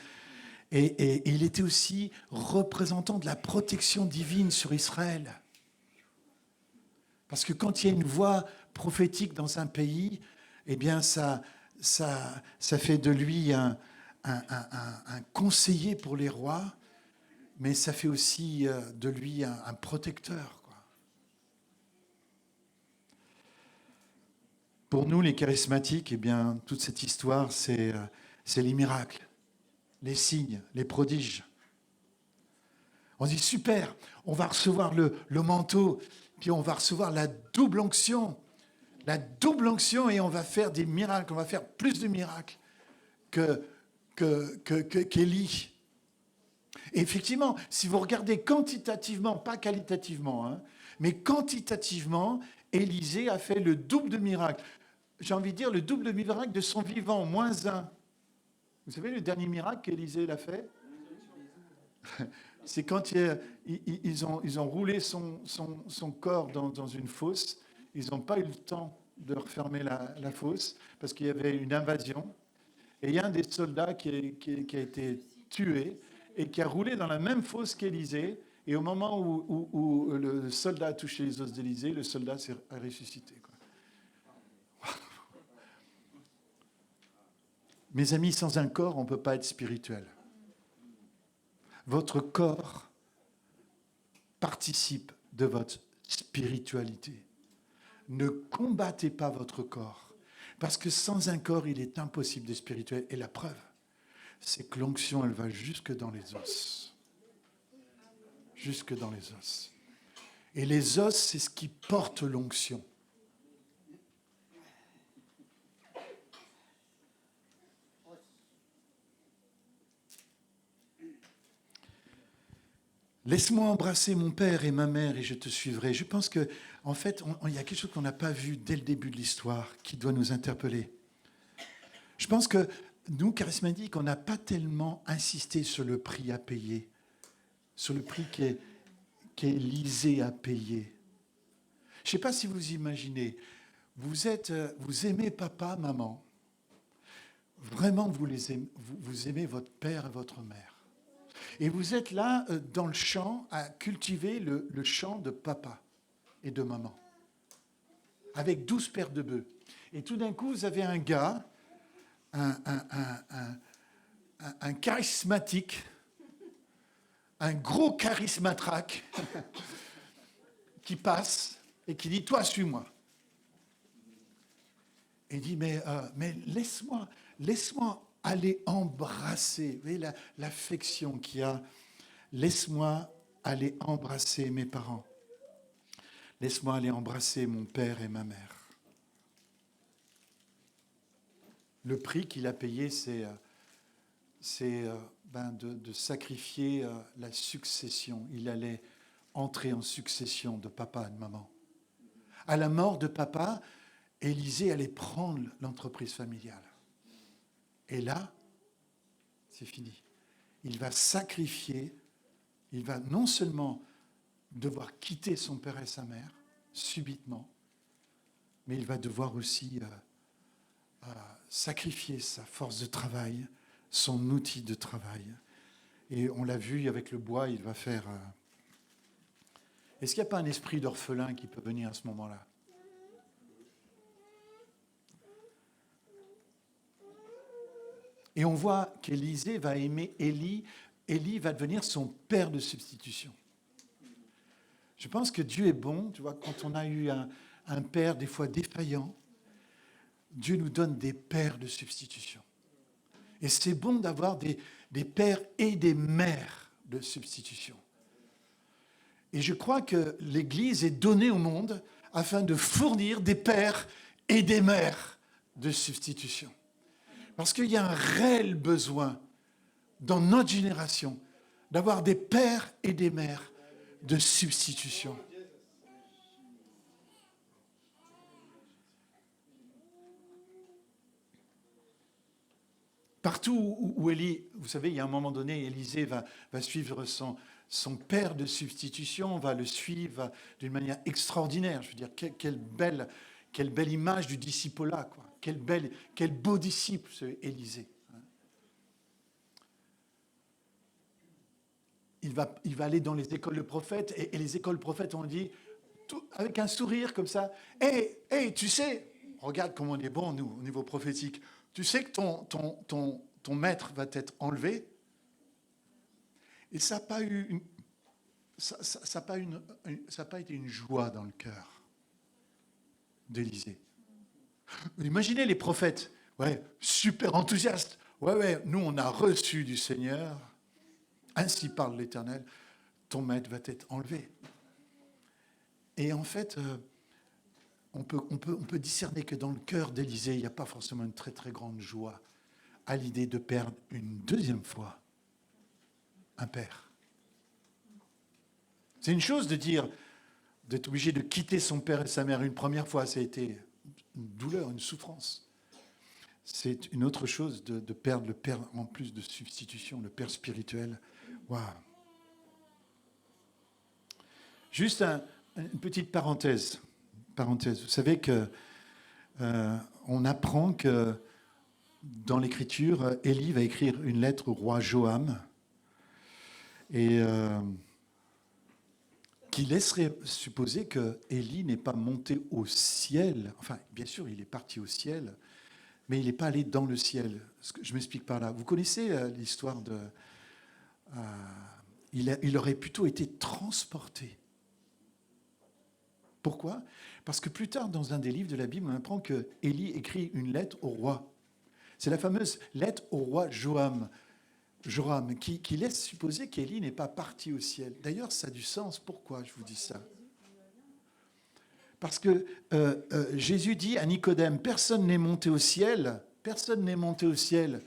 Et il était aussi représentant de la protection divine sur Israël. Parce que quand il y a une voix prophétique dans un pays, eh bien ça fait de lui un conseiller pour les rois, mais ça fait aussi de lui un protecteur. Pour nous, les charismatiques, eh bien, toute cette histoire, c'est les miracles, les signes, les prodiges. On dit, super, on va recevoir le manteau, puis on va recevoir la double onction, et on va faire des miracles, on va faire plus de miracles qu'Élie. Et effectivement, si vous regardez quantitativement, pas qualitativement, hein, mais quantitativement, Élisée a fait le double de miracles. J'ai envie de dire le double de miracle de son vivant, -1. Vous savez le dernier miracle qu'Élisée l'a fait? C'est quand ils ont roulé son corps dans une fosse, ils n'ont pas eu le temps de refermer la fosse parce qu'il y avait une invasion. Et il y a un des soldats qui a été tué et qui a roulé dans la même fosse qu'Élisée. Et au moment où le soldat a touché les os d'Élisée, le soldat s'est ressuscité, quoi. Mes amis, sans un corps, on ne peut pas être spirituel. Votre corps participe de votre spiritualité. Ne combattez pas votre corps, parce que sans un corps, il est impossible d'être spirituel. Et la preuve, c'est que l'onction, elle va jusque dans les os. Jusque dans les os. Et les os, c'est ce qui porte l'onction. Laisse-moi embrasser mon père et ma mère et je te suivrai. Je pense que, en fait, il y a quelque chose qu'on n'a pas vu dès le début de l'histoire qui doit nous interpeller. Je pense que nous, charismatiques, on n'a pas tellement insisté sur le prix à payer, sur le prix qu'Élisée a payé. Je ne sais pas si vous imaginez, vous aimez papa, maman, vraiment vous aimez votre père et votre mère. Et vous êtes là dans le champ à cultiver le champ de papa et de maman, avec 12 paires de bœufs. Et tout d'un coup, vous avez un gars, un charismatique, un gros charismatraque, qui passe et qui dit « Toi, suis-moi ». Et il dit « Mais laisse-moi aller embrasser. » Vous voyez l'affection qu'il y a. « Laisse-moi aller embrasser mes parents. Laisse-moi aller embrasser mon père et ma mère. » Le prix qu'il a payé, c'est de sacrifier la succession. Il allait entrer en succession de papa et de maman. À la mort de papa, Élisée allait prendre l'entreprise familiale. Et là, c'est fini. Il va sacrifier, il va non seulement devoir quitter son père et sa mère, subitement, mais il va devoir aussi sacrifier sa force de travail, son outil de travail. Et on l'a vu avec le bois, il va faire... Est-ce qu'il n'y a pas un esprit d'orphelin qui peut venir à ce moment-là ? Et on voit qu'Élisée va aimer Élie. Élie va devenir son père de substitution. Je pense que Dieu est bon, tu vois, quand on a eu un père des fois défaillant, Dieu nous donne des pères de substitution. Et c'est bon d'avoir des pères et des mères de substitution. Et je crois que l'Église est donnée au monde afin de fournir des pères et des mères de substitution. Parce qu'il y a un réel besoin dans notre génération d'avoir des pères et des mères de substitution. Partout où Élie, vous savez, il y a un moment donné, Élisée va suivre son père de substitution, va le suivre d'une manière extraordinaire. Je veux dire, quelle belle image du disciple-là, quoi. Quel beau disciple, ce Élisée. Il va aller dans les écoles de prophètes, et les écoles de prophètes ont dit, avec un sourire comme ça, « Hey, tu sais, regarde comment on est bon, nous, au niveau prophétique, tu sais que ton maître va être enlevé ?» Et ça n'a pas été une joie dans le cœur d'Élisée. Imaginez les prophètes, ouais, super enthousiastes. Ouais, nous on a reçu du Seigneur, ainsi parle l'Éternel, ton maître va être enlevé. Et en fait, on peut discerner que dans le cœur d'Élisée, il n'y a pas forcément une très très grande joie à l'idée de perdre une deuxième fois un père. C'est une chose de dire, d'être obligé de quitter son père et sa mère une première fois, ça a été une douleur, une souffrance. C'est une autre chose de perdre le père en plus de substitution, le père spirituel. Waouh. Juste une petite parenthèse. Vous savez que on apprend que dans l'Écriture, Élie va écrire une lettre au roi Joam et qui laisserait supposer que Élie n'est pas monté au ciel. Enfin, bien sûr, il est parti au ciel, mais il n'est pas allé dans le ciel. Je m'explique par là. Vous connaissez l'histoire de... il aurait plutôt été transporté. Pourquoi? Parce que plus tard, dans un des livres de la Bible, on apprend que Élie écrit une lettre au roi. C'est la fameuse lettre au roi Joram, qui laisse supposer qu'Élie n'est pas parti au ciel. D'ailleurs, ça a du sens. Pourquoi je vous dis ça? Parce que Jésus dit à Nicodème, personne n'est monté au ciel, personne n'est monté au ciel.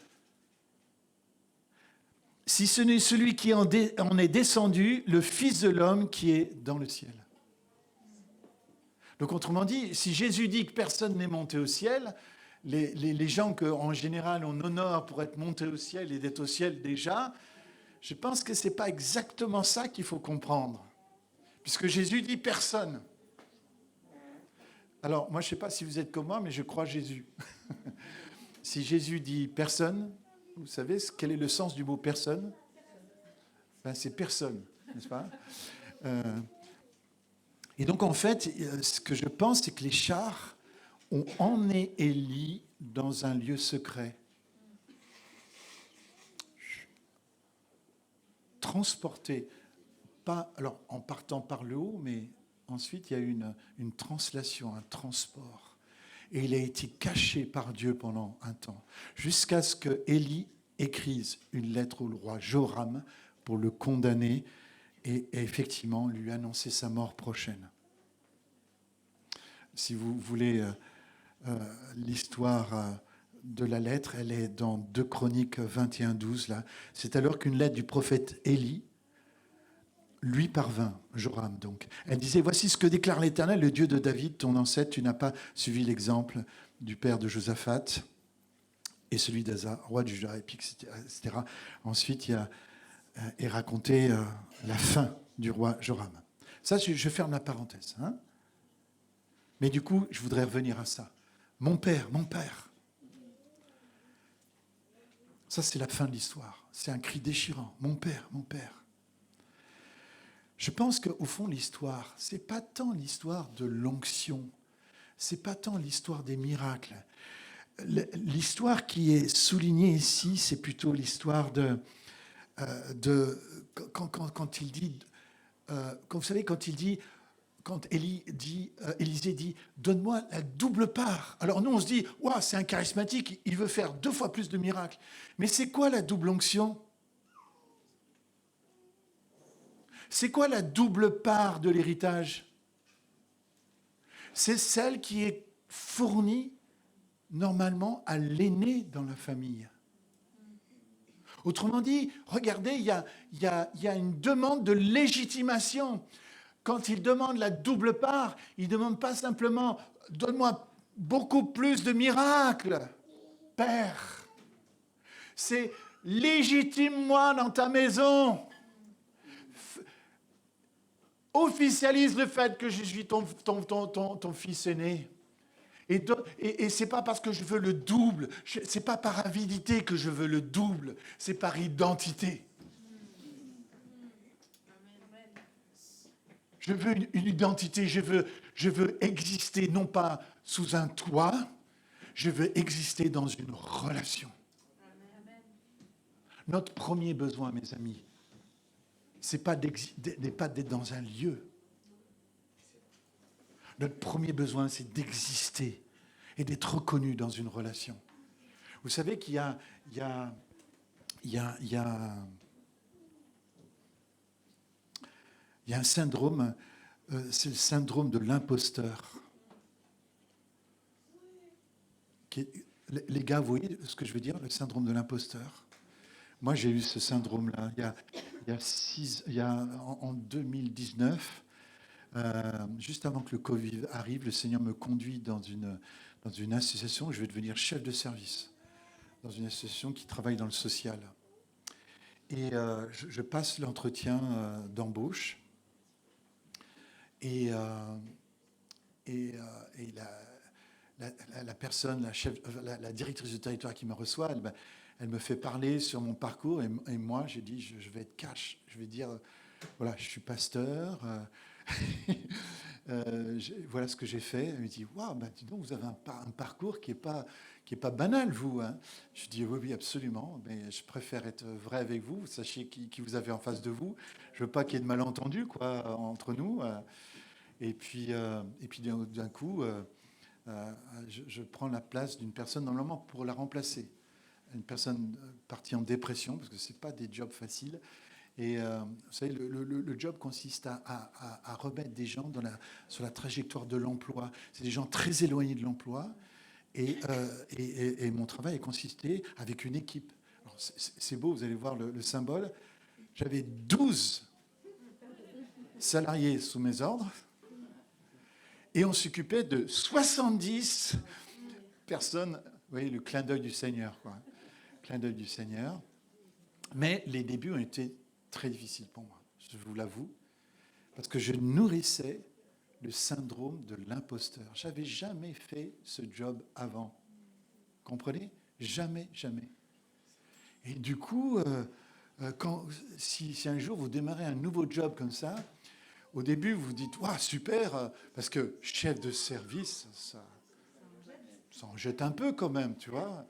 Si ce n'est celui qui en est descendu, le Fils de l'homme qui est dans le ciel. Donc autrement dit, si Jésus dit que personne n'est monté au ciel, les gens qu'en général on honore pour être montés au ciel et d'être au ciel déjà, je pense que ce n'est pas exactement ça qu'il faut comprendre. Puisque Jésus dit personne. Alors moi je ne sais pas si vous êtes comme moi, mais je crois Jésus. Si Jésus dit personne, vous savez quel est le sens du mot personne? Ben, c'est personne, n'est-ce pas? Et donc, en fait, ce que je pense, c'est que les chars ont emmené Élie dans un lieu secret. Transporté, pas alors en partant par le haut, mais ensuite il y a eu une translation, un transport. Et il a été caché par Dieu pendant un temps, jusqu'à ce que Élie écrise une lettre au roi Joram pour le condamner et effectivement lui annoncer sa mort prochaine. Si vous voulez l'histoire de la lettre, elle est dans 2 Chroniques 21-12. Là. C'est alors qu'une lettre du prophète Élie lui parvint, Joram donc. Elle disait, voici ce que déclare l'Éternel, le Dieu de David, ton ancêtre. Tu n'as pas suivi l'exemple du père de Josaphat et celui d'Asa, roi du Juda, etc. Ensuite, il est raconté la fin du roi Joram. Ça, je ferme la parenthèse. Hein. Mais du coup, je voudrais revenir à ça. Mon père. Ça, c'est la fin de l'histoire. C'est un cri déchirant. Mon père. Je pense qu'au fond, l'histoire, ce n'est pas tant l'histoire de l'onction, ce n'est pas tant l'histoire des miracles. L'histoire qui est soulignée ici, c'est plutôt l'histoire quand il dit, vous savez, quand Élisée dit, donne-moi la double part. Alors nous, on se dit, waouh, c'est un charismatique, il veut faire 2 fois plus de miracles. Mais c'est quoi la double onction? C'est quoi la double part de l'héritage? C'est celle qui est fournie normalement à l'aîné dans la famille. Autrement dit, regardez, il y a une demande de légitimation. Quand il demande la double part, il ne demande pas simplement « donne-moi beaucoup plus de miracles, Père ». C'est « légitime-moi dans ta maison ». Officialise le fait que je suis ton fils aîné. Et ce n'est pas parce que je veux le double, ce n'est pas par avidité que je veux le double, c'est par identité. Je veux une identité, je veux exister non pas sous un toit, je veux exister dans une relation. Notre premier besoin, mes amis, ce n'est pas d'être dans un lieu. Notre premier besoin, c'est d'exister et d'être reconnu dans une relation. Vous savez qu'il y a un syndrome, c'est le syndrome de l'imposteur. Les gars, vous voyez ce que je veux dire, le syndrome de l'imposteur? Moi, j'ai eu ce syndrome-là en 2019. Juste avant que le Covid arrive, le Seigneur me conduit dans une association où je vais devenir chef de service, dans une association qui travaille dans le social. Et je passe l'entretien d'embauche. Et, et la personne, la directrice du territoire qui me reçoit, elle me fait parler sur mon parcours. Et moi, j'ai dit, je vais être cash. Je vais dire, voilà, je suis pasteur. Voilà ce que j'ai fait. Elle me dit, waouh, ben, dis donc, vous avez un parcours qui est pas banal, vous. Hein. Je dis, oui, oui, absolument. Mais je préfère être vrai avec vous. Vous sachiez qui vous avez en face de vous. Je veux pas qu'il y ait de malentendus, quoi, entre nous. Et puis d'un coup, je prends la place d'une personne normalement pour la remplacer. Une personne partie en dépression, parce que ce n'est pas des jobs faciles. Et vous savez, le job consiste à remettre des gens sur la trajectoire de l'emploi. C'est des gens très éloignés de l'emploi. Et mon travail a consisté avec une équipe. Alors, c'est beau, vous allez voir le symbole. J'avais 12 salariés sous mes ordres. Et on s'occupait de 70 personnes. Vous voyez, le clin d'œil du Seigneur, quoi. Clin d'œil du Seigneur. Mais les débuts ont été très difficiles pour moi, je vous l'avoue, parce que je nourrissais le syndrome de l'imposteur. Je n'avais jamais fait ce job avant. Comprenez? Jamais, jamais. Et du coup, si un jour vous démarrez un nouveau job comme ça, au début, vous vous dites, waouh, super, parce que chef de service, ça en jette un peu quand même, tu vois.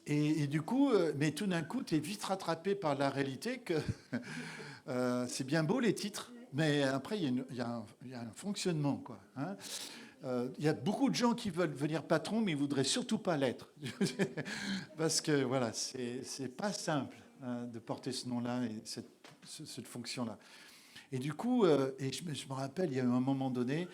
Et du coup, mais tout d'un coup, tu es vite rattrapé par la réalité que c'est bien beau les titres, mais après, il y a un fonctionnement, quoi. Hein. Il y a beaucoup de gens qui veulent devenir patron, mais ils ne voudraient surtout pas l'être. Parce que, voilà, c'est pas simple de porter ce nom-là et cette fonction-là. Et du coup, je me rappelle, il y a eu un moment donné,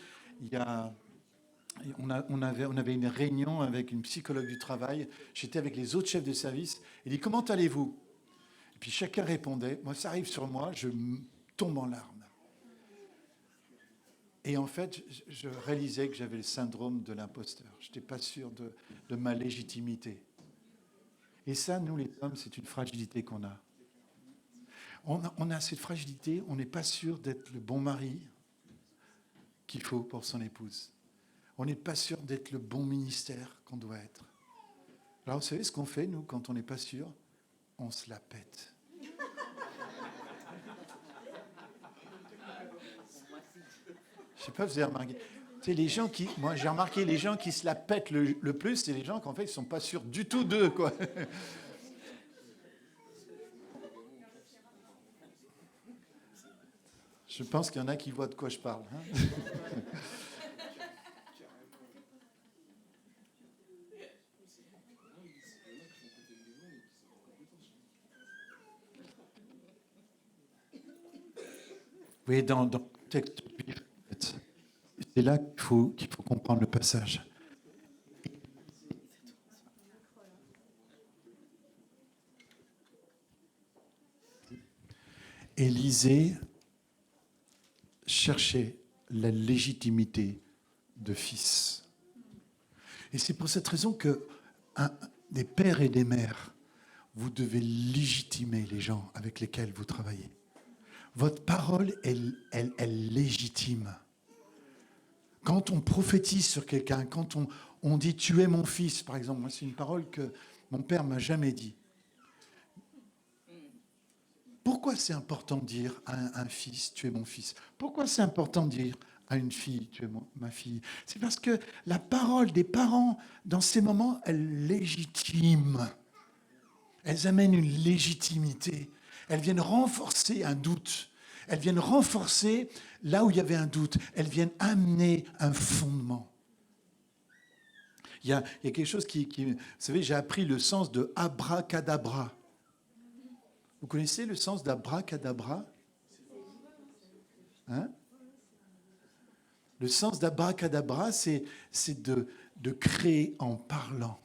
on avait une réunion avec une psychologue du travail. J'étais avec les autres chefs de service. Il dit, comment allez-vous? Et puis chacun répondait. Moi, ça arrive sur moi, je tombe en larmes. Et en fait, je réalisais que j'avais le syndrome de l'imposteur. Je n'étais pas sûr de ma légitimité. Et ça, nous les hommes, c'est une fragilité qu'on a. On a cette fragilité, on n'est pas sûr d'être le bon mari qu'il faut pour son épouse. On n'est pas sûr d'être le bon ministère qu'on doit être. Alors, vous savez ce qu'on fait, nous, quand on n'est pas sûr? On se la pète. Je ne sais pas si vous avez remarqué. C'est les gens moi, j'ai remarqué, les gens qui se la pètent le plus, c'est les gens qu'en fait, ils ne sont pas sûrs du tout d'eux, quoi. Je pense qu'il y en a qui voient de quoi je parle. Hein. Oui, dans le texte juif, c'est là qu'il faut comprendre le passage. Élisée cherchait la légitimité de fils. Et c'est pour cette raison que des pères et des mères, vous devez légitimer les gens avec lesquels vous travaillez. Votre parole est légitime. Quand on prophétise sur quelqu'un, quand on dit « tu es mon fils », par exemple, moi c'est une parole que mon père m'a jamais dit. Pourquoi c'est important de dire à un fils « tu es mon fils » ? Pourquoi c'est important de dire à une fille « tu es ma fille » ? C'est parce que la parole des parents, dans ces moments, elle légitime. Elles amènent une légitimité. Elles viennent renforcer un doute. Elles viennent renforcer là où il y avait un doute. Elles viennent amener un fondement. Il y a quelque chose vous savez, j'ai appris le sens de abracadabra. Vous connaissez le sens d'abracadabra? Hein? Le sens d'abracadabra, c'est de créer en parlant.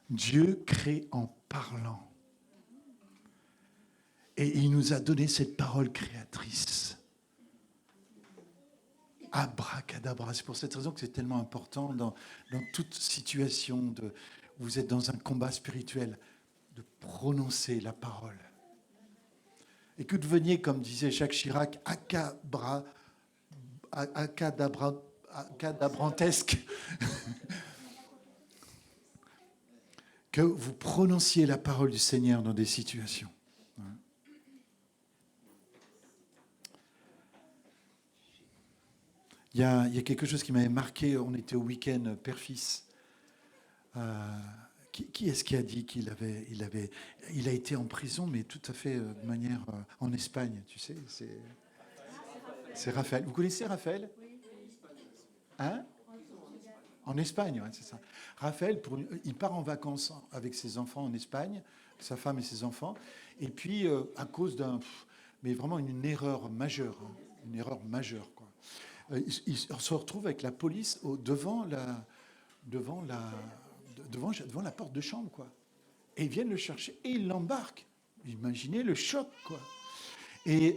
Dieu crée en parlant. Et il nous a donné cette parole créatrice. Abracadabra. C'est pour cette raison que c'est tellement important dans toute situation où vous êtes dans un combat spirituel, de prononcer la parole. Et que vous deveniez, comme disait Jacques Chirac, acadabrantesque, que vous prononciez la parole du Seigneur dans des situations. Il y a quelque chose qui m'avait marqué. On était au week-end père-fils. Qui est-ce qui a dit il a été en prison, mais tout à fait de manière en Espagne, tu sais. C'est Raphaël. Vous connaissez Raphaël? Hein? En Espagne, ouais, c'est ça. Raphaël, il part en vacances avec ses enfants en Espagne, sa femme et ses enfants, et puis à cause mais vraiment une erreur majeure, hein, une erreur majeure, quoi. Il se retrouve avec la police devant la porte de chambre, quoi. Et ils viennent le chercher et ils l'embarquent. Imaginez le choc, quoi. Et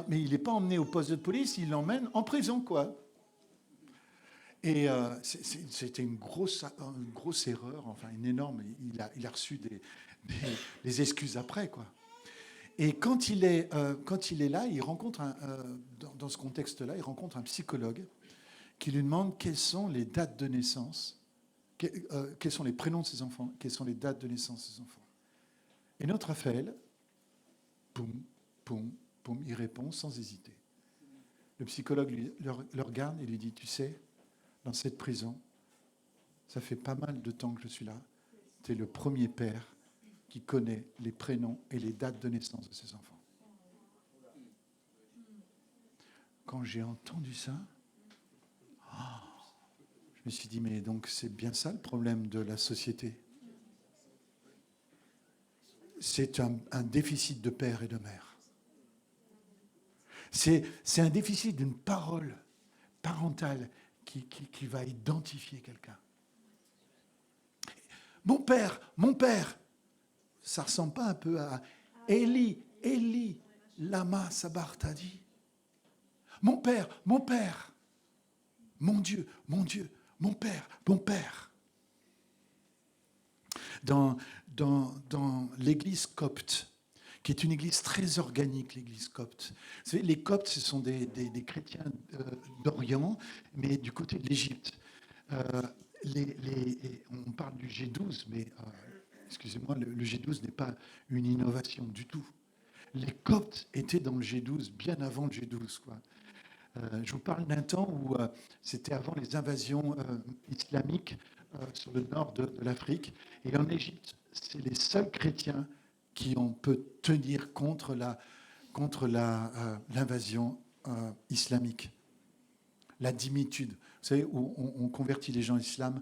mais il n'est pas emmené au poste de police, il l'emmène en prison, quoi. Et c'était une grosse erreur, enfin une énorme. Il a reçu des excuses après, quoi. Et quand il est là, il rencontre dans ce contexte-là, il rencontre un psychologue qui lui demande quelles sont les dates de naissance, quels sont les prénoms de ses enfants, quelles sont les dates de naissance de ses enfants. Et notre Raphaël, poum, poum, poum, il répond sans hésiter. Le psychologue le regarde et lui dit, tu sais, dans cette prison, ça fait pas mal de temps que je suis là, tu es le premier père qui connaît les prénoms et les dates de naissance de ses enfants. Quand j'ai entendu ça, je me suis dit, mais donc c'est bien ça le problème de la société. C'est un déficit de père et de mère. C'est un déficit d'une parole parentale qui va identifier quelqu'un. Mon père, ça ne ressemble pas un peu à Eli, lama sabachthani. Mon père, mon Dieu, mon père. Dans l'église copte, qui est une église très organique, l'église copte. Vous savez, les coptes, ce sont des chrétiens d'Orient, mais du côté de l'Égypte. On parle du G12, mais excusez-moi, le G12 n'est pas une innovation du tout. Les Coptes étaient dans le G12 bien avant le G12, quoi. Je vous parle d'un temps où c'était avant les invasions islamiques sur le nord de l'Afrique. Et en Égypte, c'est les seuls chrétiens qui ont pu tenir contre l'invasion islamique. La dimitude. Vous savez, où on convertit les gens à l'islam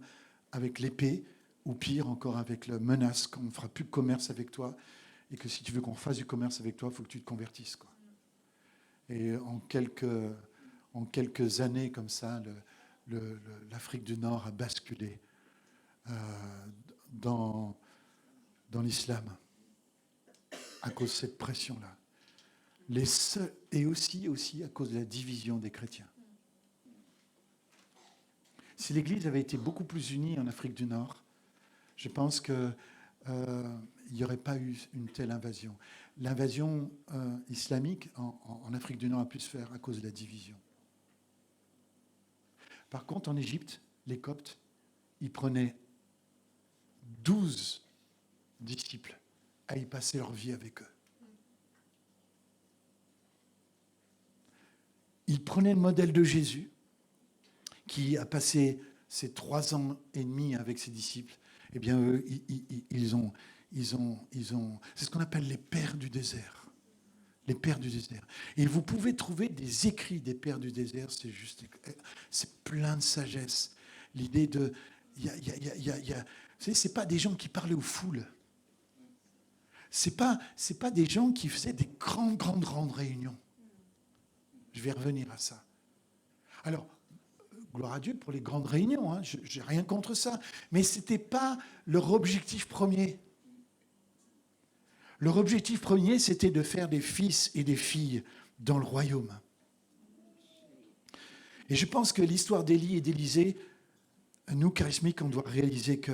avec l'épée, ou pire encore avec la menace qu'on ne fera plus de commerce avec toi, et que si tu veux qu'on fasse du commerce avec toi, il faut que tu te convertisses, quoi. Et en quelques années comme ça, l'Afrique du Nord a basculé dans l'islam à cause de cette pression-là. Et aussi à cause de la division des chrétiens. Si l'Église avait été beaucoup plus unie en Afrique du Nord, je pense qu'il n'y aurait pas eu une telle invasion. L'invasion islamique en Afrique du Nord a pu se faire à cause de la division. Par contre, en Égypte, les Coptes, ils prenaient 12 disciples à y passer leur vie avec eux. Ils prenaient le modèle de Jésus, qui a passé ses 3 ans et demi avec ses disciples. Eh bien, eux, ils ont c'est ce qu'on appelle les pères du désert. Les pères du désert. Et vous pouvez trouver des écrits des pères du désert, c'est plein de sagesse. L'idée de, vous savez, c'est pas des gens qui parlaient aux foules. C'est pas des gens qui faisaient des grandes réunions. Je vais revenir à ça. Alors, gloire à Dieu pour les grandes réunions, hein, je n'ai rien contre ça. Mais ce n'était pas leur objectif premier. Leur objectif premier, c'était de faire des fils et des filles dans le royaume. Et je pense que l'histoire d'Élie et d'Élisée, nous, charismiques, on doit réaliser que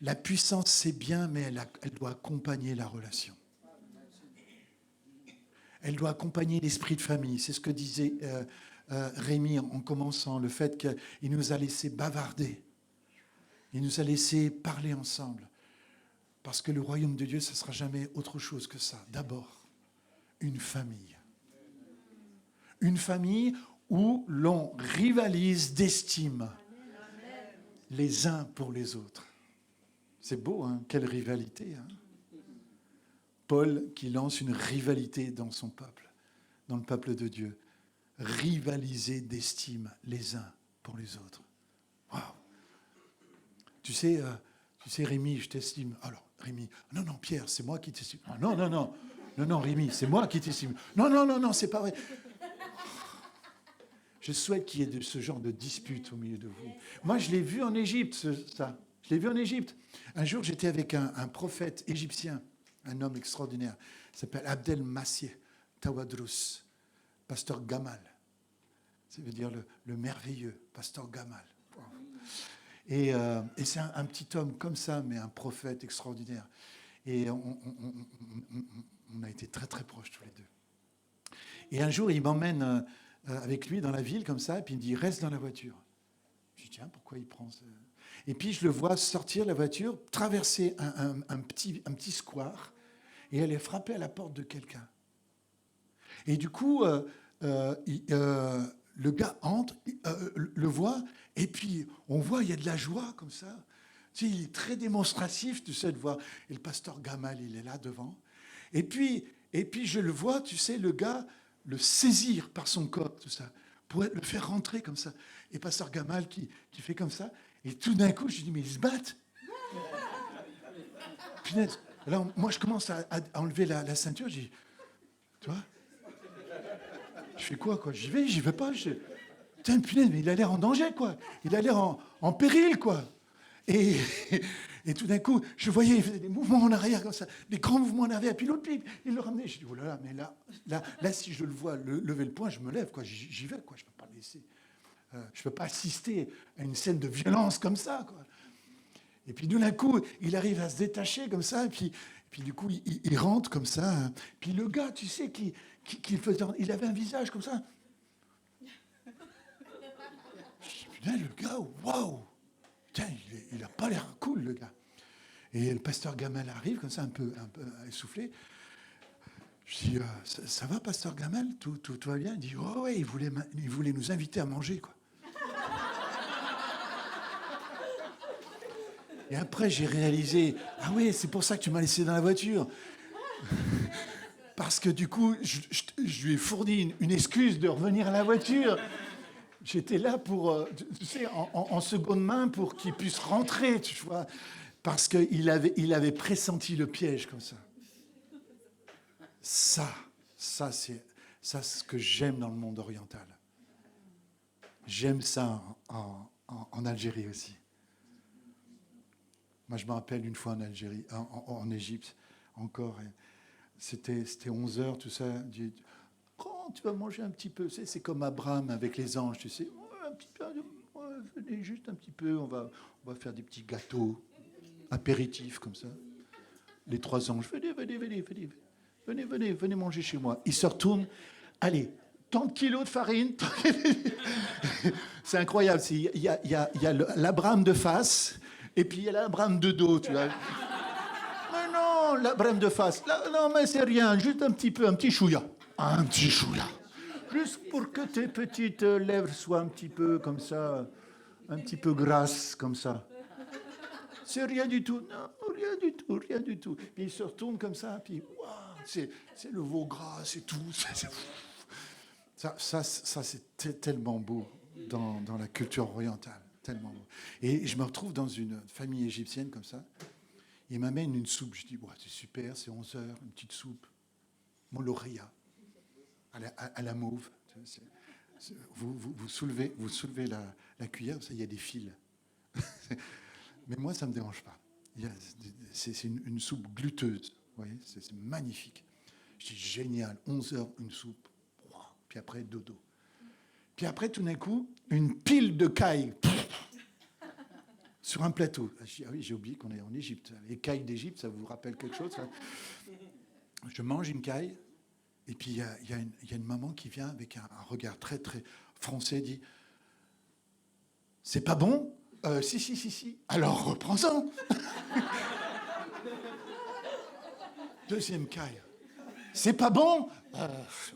La puissance, c'est bien, mais elle doit accompagner la relation. Elle doit accompagner l'esprit de famille. C'est ce que disait Rémi en commençant, le fait qu'il nous a laissé bavarder. Il nous a laissé parler ensemble. Parce que le royaume de Dieu, ce ne sera jamais autre chose que ça. D'abord, une famille. Une famille où l'on rivalise d'estime les uns pour les autres. C'est beau, hein? Quelle rivalité, hein? Paul qui lance une rivalité dans son peuple, dans le peuple de Dieu. Rivaliser d'estime les uns pour les autres. Waouh! Tu sais, Rémi, je t'estime. Alors, Rémi, non, Pierre, c'est moi qui t'estime. Non, Rémi, c'est moi qui t'estime. Non, c'est pas vrai. Je souhaite qu'il y ait de ce genre de dispute au milieu de vous. Moi, je l'ai vu en Égypte, ça. Je l'ai vu en Égypte. Un jour, j'étais avec un prophète égyptien, un homme extraordinaire. Il s'appelle Abdel Massieh Tawadrous, pasteur Gamal. Ça veut dire le merveilleux, pasteur Gamal. Et c'est un petit homme comme ça, mais un prophète extraordinaire. Et on a été très, très proches tous les deux. Et un jour, il m'emmène avec lui dans la ville, comme ça, et puis il me dit, reste dans la voiture. Je dis, tiens, pourquoi il prend ça? Et puis je le vois sortir de la voiture, traverser un petit square, et aller frapper à la porte de quelqu'un. Et du coup, le gars entre, le voit, et puis on voit, il y a de la joie comme ça. Tu sais, il est très démonstratif, tu sais, de voir. Et le pasteur Gamal, il est là devant. Et puis je le vois, tu sais, le gars le saisir par son corps, tout ça, pour le faire rentrer comme ça. Et pasteur Gamal qui fait comme ça. Et tout d'un coup, je lui dis, mais ils se battent. Punaise. Alors, moi, je commence à enlever la ceinture. Je dis, tu vois, je fais quoi? J'y vais pas. Putain, punaise, mais il a l'air en danger, quoi. Il a l'air en péril, quoi. Et tout d'un coup, je voyais, il faisait des mouvements en arrière comme ça, des grands mouvements en arrière, puis l'autre pied, il le ramenait. Je dis, oh là là, mais là, si je le vois lever le poing, je me lève, quoi. J'y vais, quoi. Je ne peux pas le laisser. Je ne peux pas assister à une scène de violence comme ça, quoi. Et puis, d'un coup, il arrive à se détacher comme ça, et puis du coup, il rentre comme ça. Hein. Puis le gars, tu sais, il avait un visage comme ça. Putain, le gars, waouh! Tiens, il n'a pas l'air cool, le gars. Et le pasteur Gamal arrive, comme ça, un peu essoufflé. Je dis, ça va, pasteur Gamal? Tout va bien? Il dit, oh ouais, il voulait nous inviter à manger, quoi. Et après, j'ai réalisé, ah ouais, c'est pour ça que tu m'as laissé dans la voiture. Parce que du coup, je lui ai fourni une excuse de revenir à la voiture. J'étais là pour, tu sais, en seconde main pour qu'il puisse rentrer, tu vois, parce qu'il avait pressenti le piège comme ça. Ça c'est ce que j'aime dans le monde oriental. J'aime ça en Algérie aussi. Moi, je me rappelle une fois en Algérie, en Égypte, encore. C'était 11 heures, tout ça. Tu vas manger un petit peu. C'est comme Abraham avec les anges, tu sais. Ouais, un petit peu, venez juste un petit peu. On va faire des petits gâteaux apéritifs comme ça. Les 3 anges, venez manger chez moi. Ils se retournent. Allez, tant de kilos de farine. C'est incroyable. Il y a l'Abraham de face et puis il y a l'Abraham de dos, tu vois. Mais non, l'Abraham de face. Là, non, mais c'est rien. Juste un petit chouïa. Un petit chouïa. Juste pour que tes petites lèvres soient un petit peu comme ça, un petit peu grasses comme ça. C'est rien du tout. Non, rien du tout. Puis il se retourne comme ça, puis wow, c'est le veau gras, c'est tout. Ça c'est tellement beau dans la culture orientale. Tellement beau. Et je me retrouve dans une famille égyptienne comme ça. Il m'amène une soupe. Je dis, ouais, c'est super, c'est 11 heures, une petite soupe. Moloria. À la mauve. Vous soulevez la cuillère, ça, il y a des fils. Mais moi, ça ne me dérange pas. C'est une soupe gluteuse. Vous voyez, c'est magnifique. Je dis, génial, 11 heures, une soupe. Puis après, dodo. Puis après, tout d'un coup, une pile de cailles sur un plateau. Ah oui, j'ai oublié qu'on est en Égypte. Les cailles d'Égypte, ça vous rappelle quelque chose, ça? Je mange une caille, et puis il y a une maman qui vient avec un regard très, très français, dit « C'est pas bon? Si, si, si, si. Alors reprends-en. » Deuxième caille. « C'est pas bon?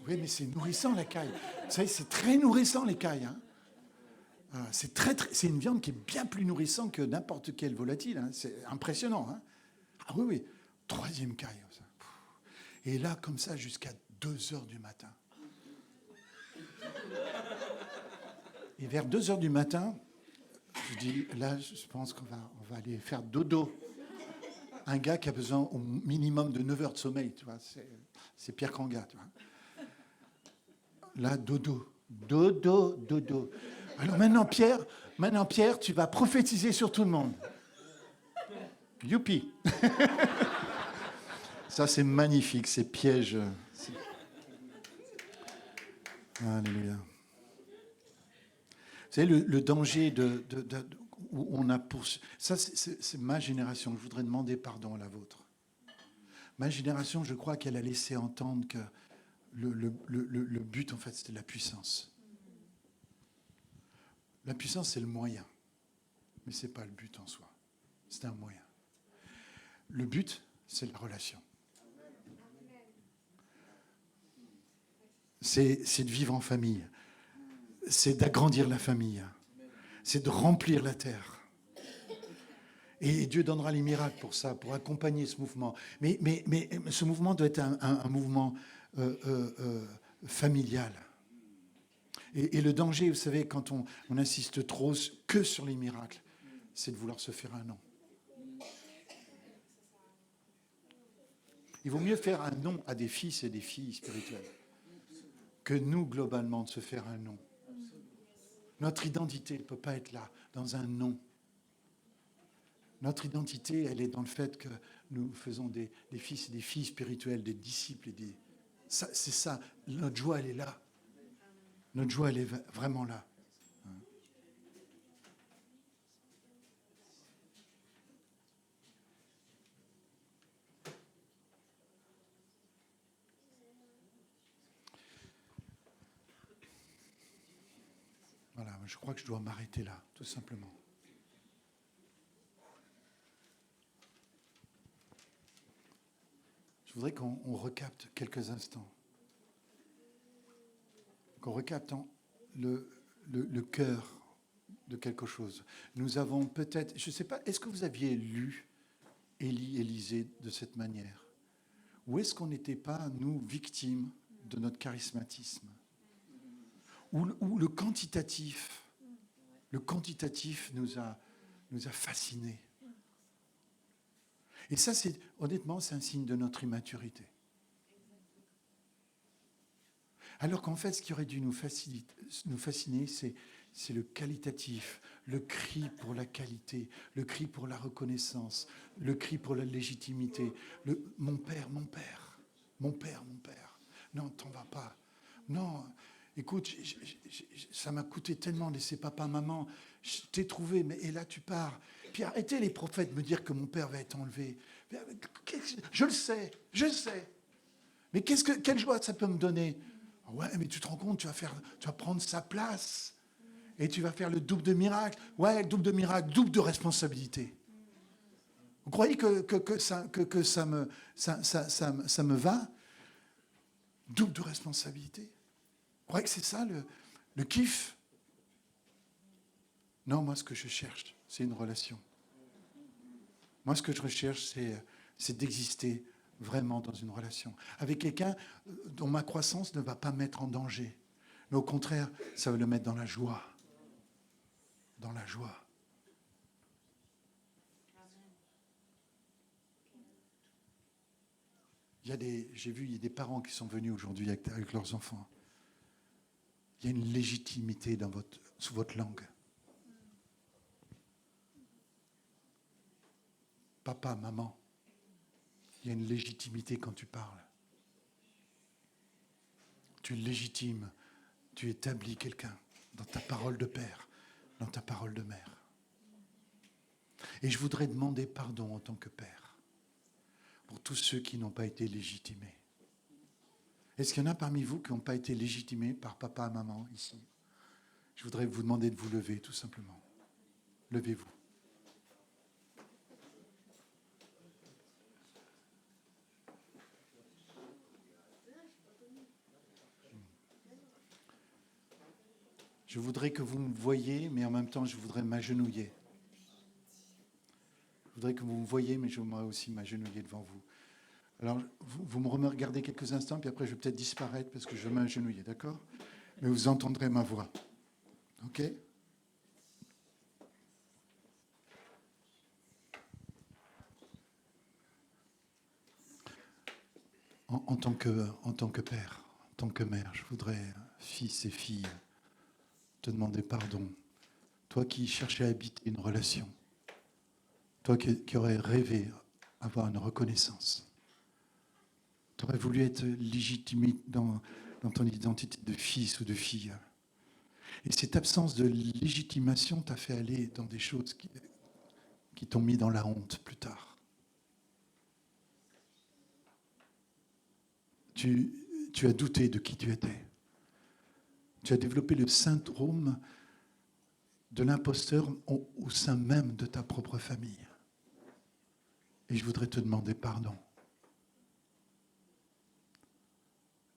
Oui, mais c'est nourrissant, la caille. Vous savez, c'est très nourrissant, les cailles. Hein. C'est une viande qui est bien plus nourrissante que n'importe quel volatile. Hein. C'est impressionnant. Hein. Ah oui, oui. Troisième caille. Et là, comme ça, jusqu'à 2 heures du matin. Et vers 2 heures du matin, je dis, là, je pense qu'on va aller faire dodo. Un gars qui a besoin au minimum de 9 heures de sommeil, tu vois, c'est pire qu'un gars, tu vois. Là, dodo, dodo, dodo. Alors maintenant, Pierre, tu vas prophétiser sur tout le monde. Youpi. Ça, c'est magnifique, ces pièges. Alléluia. Vous savez, le danger où on a poursuivi... Ça, c'est ma génération. Je voudrais demander pardon à la vôtre. Ma génération, je crois qu'elle a laissé entendre que le but, en fait, c'était la puissance. La puissance, c'est le moyen. Mais ce n'est pas le but en soi. C'est un moyen. Le but, c'est la relation. C'est de vivre en famille. C'est d'agrandir la famille. C'est de remplir la terre. Et Dieu donnera les miracles pour ça, pour accompagner ce mouvement. Mais ce mouvement doit être un mouvement familial. Et le danger, vous savez, quand on insiste trop que sur les miracles, c'est de vouloir se faire un nom. Il vaut mieux faire un nom à des fils et des filles spirituelles que nous, globalement, de se faire un nom. Notre identité ne peut pas être là, dans un nom. Notre identité, elle est dans le fait que nous faisons des fils et des filles spirituelles, des disciples. C'est ça, notre joie, elle est là. Notre joie, elle est vraiment là. Voilà, je crois que je dois m'arrêter là, tout simplement. Je voudrais qu'on recapte quelques instants. Qu'on recapte le cœur de quelque chose. Nous avons peut-être, je ne sais pas, est-ce que vous aviez lu Élisée de cette manière? Ou est-ce qu'on n'était pas, nous, victimes de notre charismatisme? Ou le quantitatif nous a fascinés. Et ça, honnêtement, c'est un signe de notre immaturité. Alors qu'en fait, ce qui aurait dû nous fasciner, c'est le qualitatif, le cri pour la qualité, le cri pour la reconnaissance, le cri pour la légitimité. Mon père, mon père, mon père, mon père. Non, t'en vas pas. Non, écoute, ça m'a coûté tellement de laisser papa, maman. Je t'ai trouvé, et là tu pars. Puis arrêtez les prophètes de me dire que mon père va être enlevé. Je le sais. Mais quelle joie ça peut me donner? Ouais, mais tu te rends compte, tu vas prendre sa place. Et tu vas faire le double de miracle. Ouais, double de miracle, double de responsabilité. Vous croyez que ça me va? Double de responsabilité. Vous croyez que c'est ça le kiff? Non, moi, ce que je cherche, c'est une relation. Moi, ce que je recherche, c'est d'exister vraiment dans une relation. Avec quelqu'un dont ma croissance ne va pas mettre en danger. Mais au contraire, ça va le mettre dans la joie. Dans la joie. J'ai vu, il y a des parents qui sont venus aujourd'hui avec leurs enfants. Il y a une légitimité sous votre langue. Papa, maman, il y a une légitimité quand tu parles. Tu légitimes, tu établis quelqu'un dans ta parole de père, dans ta parole de mère. Et je voudrais demander pardon en tant que père pour tous ceux qui n'ont pas été légitimés. Est-ce qu'il y en a parmi vous qui n'ont pas été légitimés par papa et maman ici? Je voudrais vous demander de vous lever tout simplement. Levez-vous. Je voudrais que vous me voyiez, mais en même temps, je voudrais m'agenouiller. Je voudrais que vous me voyiez, mais je voudrais aussi m'agenouiller devant vous. Alors, vous me regardez quelques instants, puis après, je vais peut-être disparaître parce que je vais m'agenouiller, d'accord? Mais vous entendrez ma voix. OK? En tant que père, en tant que mère, je voudrais, fils et filles, te demander pardon. Toi qui cherchais à habiter une relation, toi qui aurais rêvé avoir une reconnaissance, tu aurais voulu être légitimé dans ton identité de fils ou de fille. Et cette absence de légitimation t'a fait aller dans des choses qui t'ont mis dans la honte plus tard. Tu as douté de qui tu étais. Tu as développé le syndrome de l'imposteur au sein même de ta propre famille. Et je voudrais te demander pardon.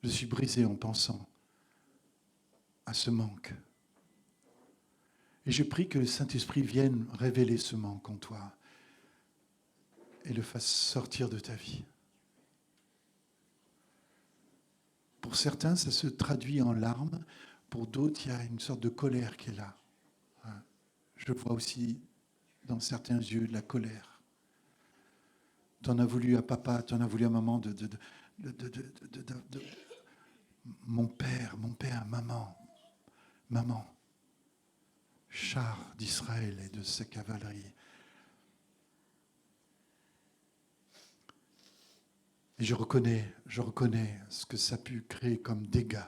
Je suis brisé en pensant à ce manque. Et je prie que le Saint-Esprit vienne révéler ce manque en toi et le fasse sortir de ta vie. Pour certains, ça se traduit en larmes. Pour d'autres, il y a une sorte de colère qui est là. Je vois aussi dans certains yeux de la colère. Tu en as voulu à papa, tu en as voulu à maman mon père, maman, char d'Israël et de sa cavalerie. Et je reconnais ce que ça a pu créer comme dégâts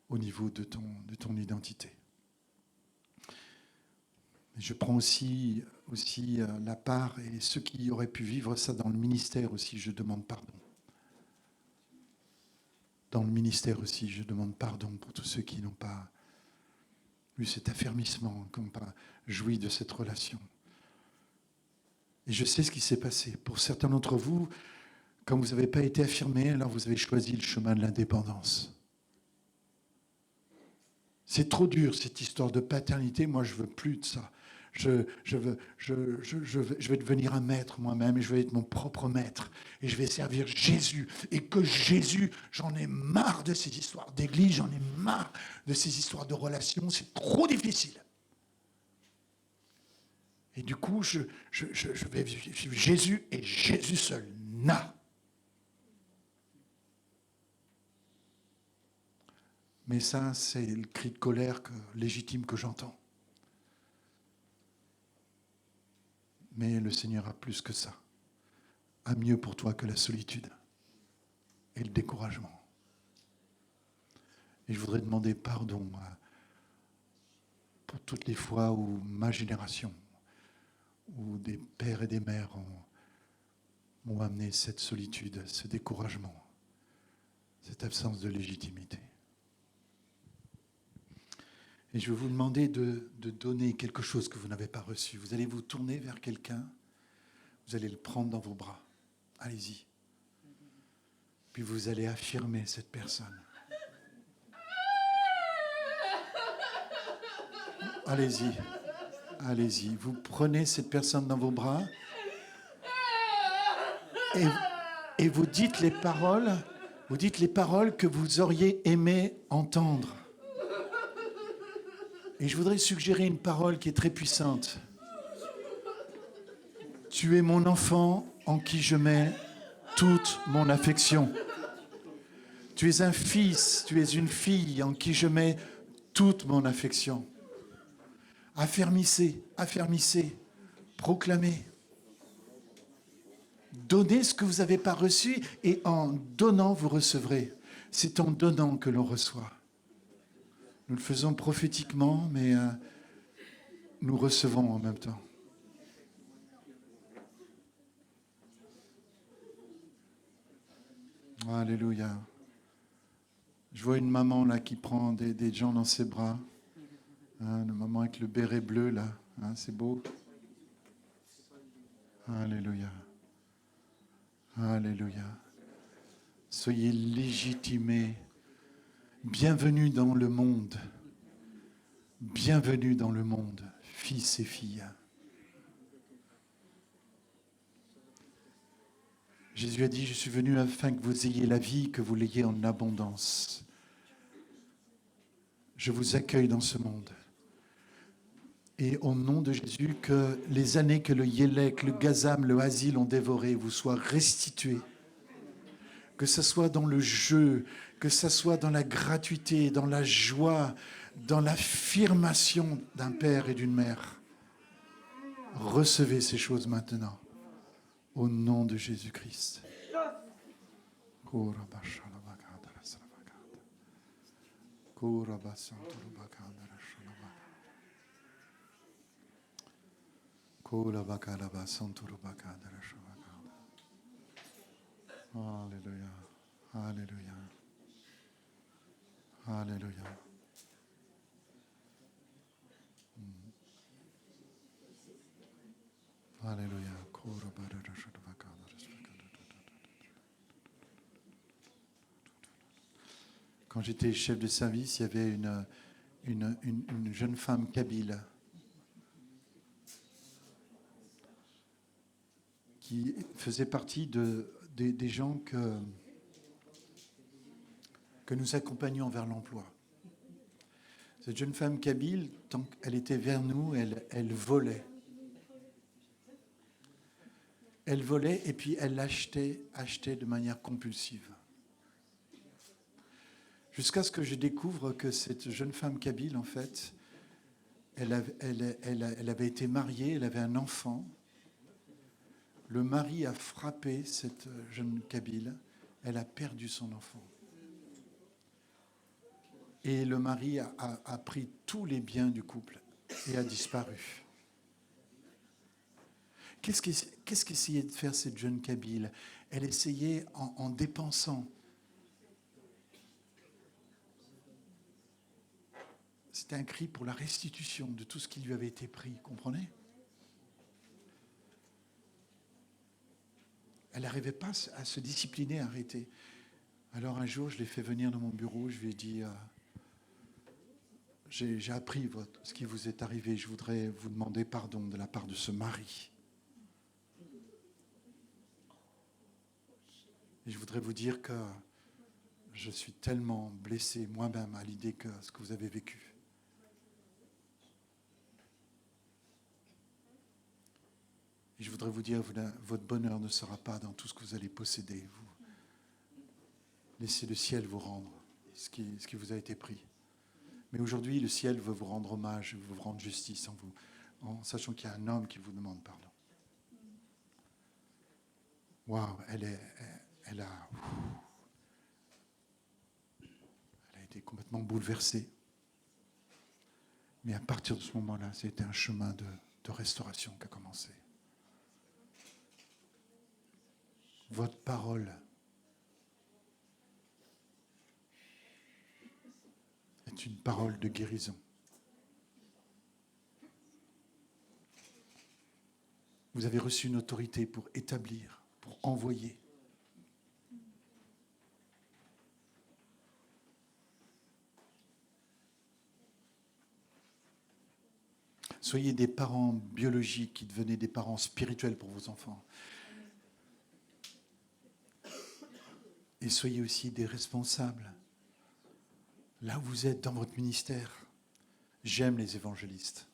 au niveau de ton identité. Et je prends aussi la part, et ceux qui auraient pu vivre ça dans le ministère aussi, je demande pardon. Dans le ministère aussi, je demande pardon pour tous ceux qui n'ont pas eu cet affermissement, qui n'ont pas joui de cette relation. Et je sais ce qui s'est passé. Pour certains d'entre vous, quand vous n'avez pas été affirmé, alors vous avez choisi le chemin de l'indépendance. C'est trop dur, cette histoire de paternité. Moi, je ne veux plus de ça. Je vais devenir un maître moi-même et je vais être mon propre maître. Et je vais servir Jésus. Et que Jésus, j'en ai marre de ces histoires d'église, j'en ai marre de ces histoires de relations. C'est trop difficile. Et du coup, je vais suivre Jésus et Jésus seul. Non. Mais ça, c'est le cri de colère légitime que j'entends. Mais le Seigneur a plus que ça. A mieux pour toi que la solitude et le découragement. Et je voudrais demander pardon pour toutes les fois où ma génération, où des pères et des mères m'ont amené cette solitude, ce découragement, cette absence de légitimité. Et je vais vous demander de donner quelque chose que vous n'avez pas reçu. Vous allez vous tourner vers quelqu'un, vous allez le prendre dans vos bras. Allez-y. Puis vous allez affirmer cette personne. Allez-y. Allez-y. Vous prenez cette personne dans vos bras et vous dites les paroles que vous auriez aimé entendre. Et je voudrais suggérer une parole qui est très puissante. Tu es mon enfant en qui je mets toute mon affection. Tu es un fils, tu es une fille en qui je mets toute mon affection. Affermissez, proclamez. Donnez ce que vous n'avez pas reçu et en donnant, vous recevrez. C'est en donnant que l'on reçoit. Nous le faisons prophétiquement, mais nous recevons en même temps. Alléluia. Je vois une maman là qui prend des gens dans ses bras. Hein, la maman avec le béret bleu là. Hein, c'est beau. Alléluia. Alléluia. Soyez légitimés. Bienvenue dans le monde. Bienvenue dans le monde, fils et filles. Jésus a dit, je suis venu afin que vous ayez la vie, que vous l'ayez en abondance. Je vous accueille dans ce monde. Et au nom de Jésus, que les années que le Yélek, le Gazam, le Asile ont dévorées vous soient restituées. Que ce soit dans le jeu, que ce soit dans la gratuité, dans la joie, dans l'affirmation d'un père et d'une mère. Recevez ces choses maintenant, au nom de Jésus-Christ. Alléluia. Alléluia. Alléluia. Alléluia. Quand j'étais chef de service, il y avait une jeune femme kabyle qui faisait partie des gens que nous accompagnions vers l'emploi. Cette jeune femme kabyle, tant qu'elle était vers nous, elle volait. Elle volait et puis elle achetait de manière compulsive. Jusqu'à ce que je découvre que cette jeune femme kabyle, en fait, elle avait été mariée, elle avait un enfant. Le mari a frappé cette jeune kabyle, elle a perdu son enfant. Et le mari a pris tous les biens du couple et a disparu. Qu'est-ce qu'essayait de faire cette jeune kabyle? Elle essayait en dépensant. C'était un cri pour la restitution de tout ce qui lui avait été pris, comprenez? Elle n'arrivait pas à se discipliner, à arrêter. Alors un jour, je l'ai fait venir dans mon bureau, je lui ai dit, j'ai appris ce qui vous est arrivé, je voudrais vous demander pardon de la part de ce mari. Et je voudrais vous dire que je suis tellement blessé moi-même à l'idée que ce que vous avez vécu. Et je voudrais vous dire, votre bonheur ne sera pas dans tout ce que vous allez posséder. Vous laissez le ciel vous rendre ce qui vous a été pris. Mais aujourd'hui, le ciel veut vous rendre hommage, veut vous rendre justice en sachant qu'il y a un homme qui vous demande pardon. Waouh, elle a été complètement bouleversée. Mais à partir de ce moment-là, c'était un chemin de restauration qui a commencé. Votre parole est une parole de guérison. Vous avez reçu une autorité pour établir, pour envoyer. Soyez des parents biologiques qui devenez des parents spirituels pour vos enfants. Et soyez aussi des responsables. Là où vous êtes dans votre ministère, j'aime les évangélistes.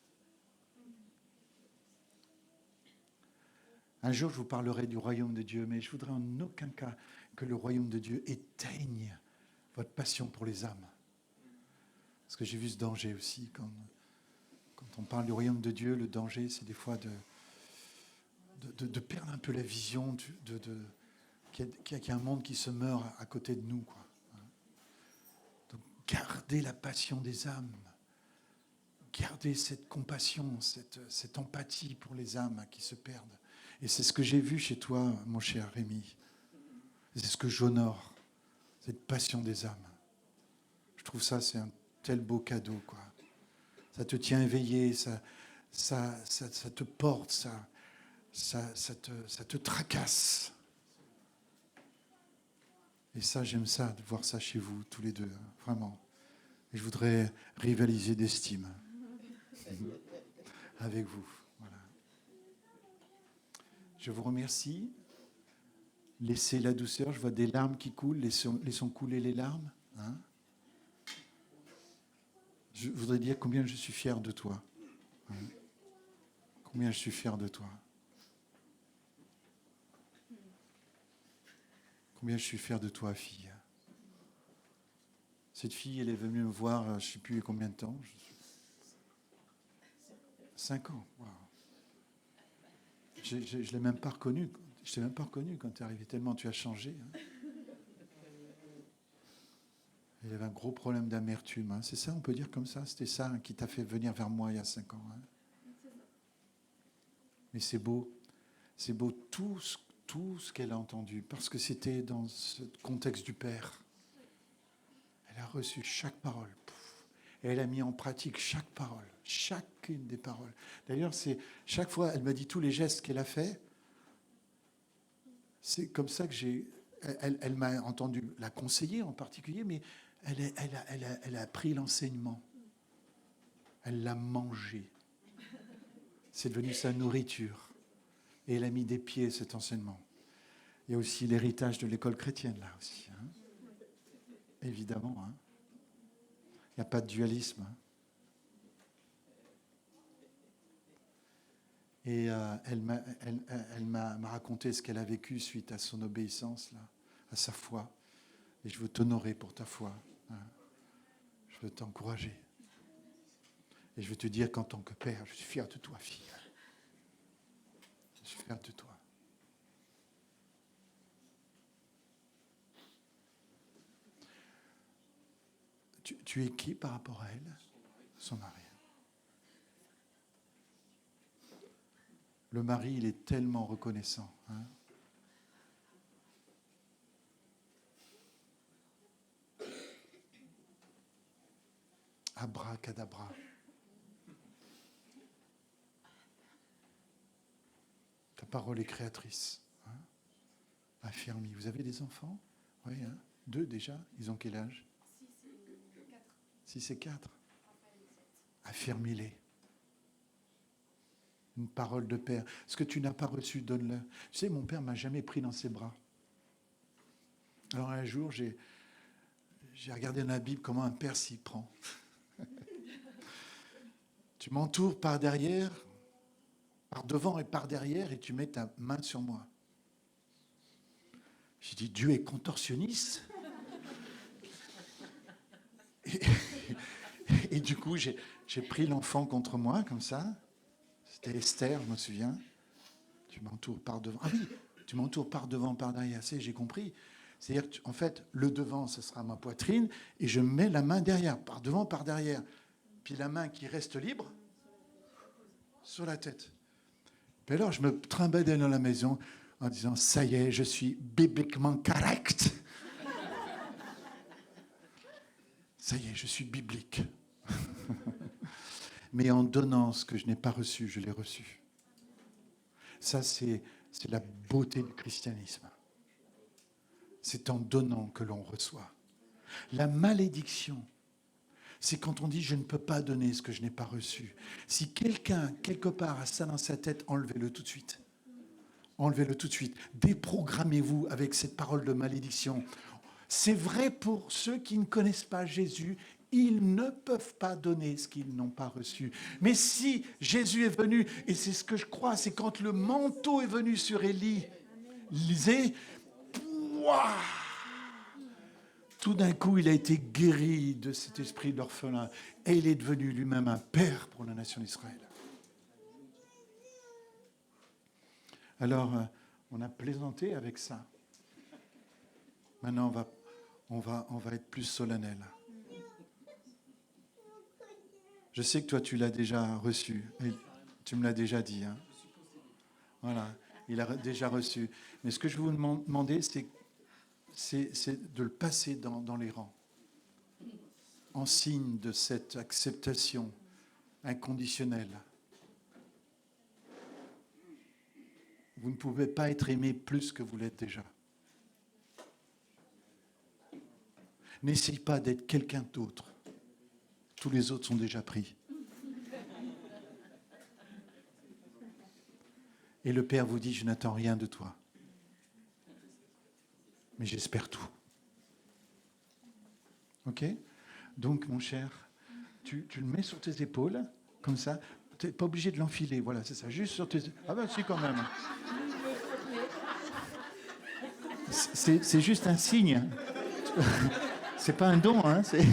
Un jour, je vous parlerai du royaume de Dieu, mais je voudrais en aucun cas que le royaume de Dieu éteigne votre passion pour les âmes. Parce que j'ai vu ce danger aussi. Quand on parle du royaume de Dieu, le danger, c'est des fois de perdre un peu la vision qu'il y a un monde qui se meurt à côté de nous, quoi. Donc, gardez la passion des âmes. Gardez cette compassion, cette empathie pour les âmes qui se perdent. Et c'est ce que j'ai vu chez toi, mon cher Rémi. C'est ce que j'honore. cette passion des âmes. Je trouve ça, c'est un tel beau cadeau, quoi. Ça te tient éveillé, ça te porte, ça te tracasse. Et ça, j'aime ça, de voir ça chez vous, tous les deux, hein, vraiment. Et je voudrais rivaliser d'estime avec vous. Voilà. Je vous remercie. Laissez la douceur. Je vois des larmes qui coulent. Laissons couler les larmes. Hein. Je voudrais dire combien je suis fier de toi. Hein. Combien je suis fier de toi. Combien je suis fier de toi, fille. Cette fille, elle est venue me voir, je ne sais plus combien de temps. 5 ans. Wow. Je ne l'ai même pas reconnue. Je ne t'ai même pas reconnu quand tu es arrivé, tellement tu as changé. Hein. Il y avait un gros problème d'amertume. Hein. C'est ça, on peut dire comme ça. C'était ça hein, qui t'a fait venir vers moi il y a 5 ans. Hein. Mais c'est beau. C'est beau tout ce qu'elle a entendu. Parce que c'était dans ce contexte du Père. Elle a reçu chaque parole. Et elle a mis en pratique chaque parole. Chacune des paroles. D'ailleurs, c'est chaque fois, elle m'a dit tous les gestes qu'elle a faits. C'est comme ça que elle m'a entendu la conseiller en particulier, mais elle a pris l'enseignement. Elle l'a mangé. C'est devenu sa nourriture. Et elle a mis des pieds cet enseignement. Il y a aussi l'héritage de l'école chrétienne, là aussi. Hein. Évidemment. Hein. Il n'y a pas de dualisme. Hein. Et elle m'a raconté ce qu'elle a vécu suite à son obéissance, là, à sa foi. Et je veux t'honorer pour ta foi. Hein. Je veux t'encourager. Et je veux te dire qu'en tant que père, je suis fier de toi, fille. Je suis fier de toi. Tu es qui par rapport à elle? Son mari. Le mari, il est tellement reconnaissant. Hein. Abracadabra. Ta parole est créatrice. Hein. Affirmie. Vous avez des enfants? Oui, hein. 2 déjà. Ils ont quel âge? 6 et 4. Affirmez-les. Une parole de père. Ce que tu n'as pas reçu, donne-le. Tu sais, mon père ne m'a jamais pris dans ses bras. Alors un jour, j'ai regardé dans la Bible comment un père s'y prend. Tu m'entoures par derrière, par devant et par derrière, et tu mets ta main sur moi. J'ai dit, Dieu est contorsionniste. Et du coup, j'ai pris l'enfant contre moi, comme ça. C'était Esther, je me souviens. Tu m'entoures par devant. Ah oui, tu m'entoures par devant, par derrière. C'est, j'ai compris. C'est-à-dire qu'en fait, le devant, ce sera ma poitrine, et je mets la main derrière, par devant, par derrière. Puis la main qui reste libre, sur la tête. Puis alors, je me trimballais dans la maison en disant, ça y est, je suis bibliquement correct. Ça y est, je suis biblique. Mais en donnant ce que je n'ai pas reçu, je l'ai reçu. Ça, c'est la beauté du christianisme. C'est en donnant que l'on reçoit. La malédiction, c'est quand on dit « je ne peux pas donner ce que je n'ai pas reçu ». Si quelqu'un, quelque part, a ça dans sa tête, enlevez-le tout de suite. Enlevez-le tout de suite. Déprogrammez-vous avec cette parole de malédiction. C'est vrai pour ceux qui ne connaissent pas Jésus, ils ne peuvent pas donner ce qu'ils n'ont pas reçu. Mais si Jésus est venu, et c'est ce que je crois, c'est quand le manteau est venu sur Élie, lisez, ouah, tout d'un coup, il a été guéri de cet esprit d'orphelin et il est devenu lui-même un père pour la nation d'Israël. Alors, on a plaisanté avec ça. Maintenant, on va être plus solennel. Je sais que toi, tu l'as déjà reçu. Tu me l'as déjà dit. Hein. Voilà, il a déjà reçu. Mais ce que je vais vous demander, c'est c'est de le passer dans les rangs, en signe de cette acceptation inconditionnelle. Vous ne pouvez pas être aimé plus que vous l'êtes déjà. N'essaye pas d'être quelqu'un d'autre. Tous les autres sont déjà pris. Et le Père vous dit, je n'attends rien de toi. Mais j'espère tout. Ok ? Donc, mon cher, tu le mets sur tes épaules, comme ça. Tu n'es pas obligé de l'enfiler, voilà, c'est ça. Juste sur tes... Ah ben si, quand même. C'est juste un signe. C'est pas un don, hein. C'est...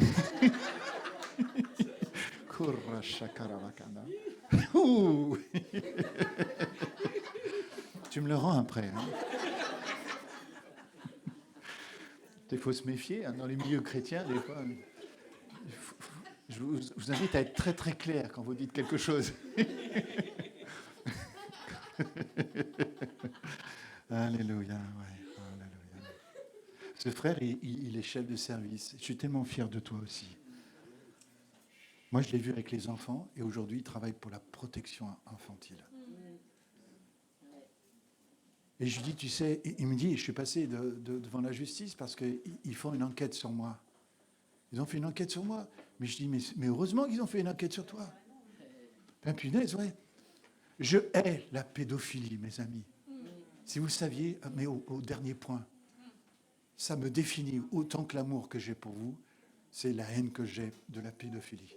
Tu me le rends après. Hein. Il faut se méfier, hein, dans les milieux chrétiens, des fois. Je vous invite à être très très clair quand vous dites quelque chose. Alléluia, ouais, alléluia. Ce frère, il est chef de service. Je suis tellement fier de toi aussi. Moi, je l'ai vu avec les enfants et aujourd'hui, il travaille pour la protection infantile. Et je lui dis, tu sais, il me dit, je suis passé devant la justice parce qu'ils font une enquête sur moi. Ils ont fait une enquête sur moi. Mais je dis, mais heureusement qu'ils ont fait une enquête sur toi. Ben, punaise, ouais. Je hais la pédophilie, mes amis. Si vous le saviez, mais au dernier point, ça me définit autant que l'amour que j'ai pour vous, c'est la haine que j'ai de la pédophilie.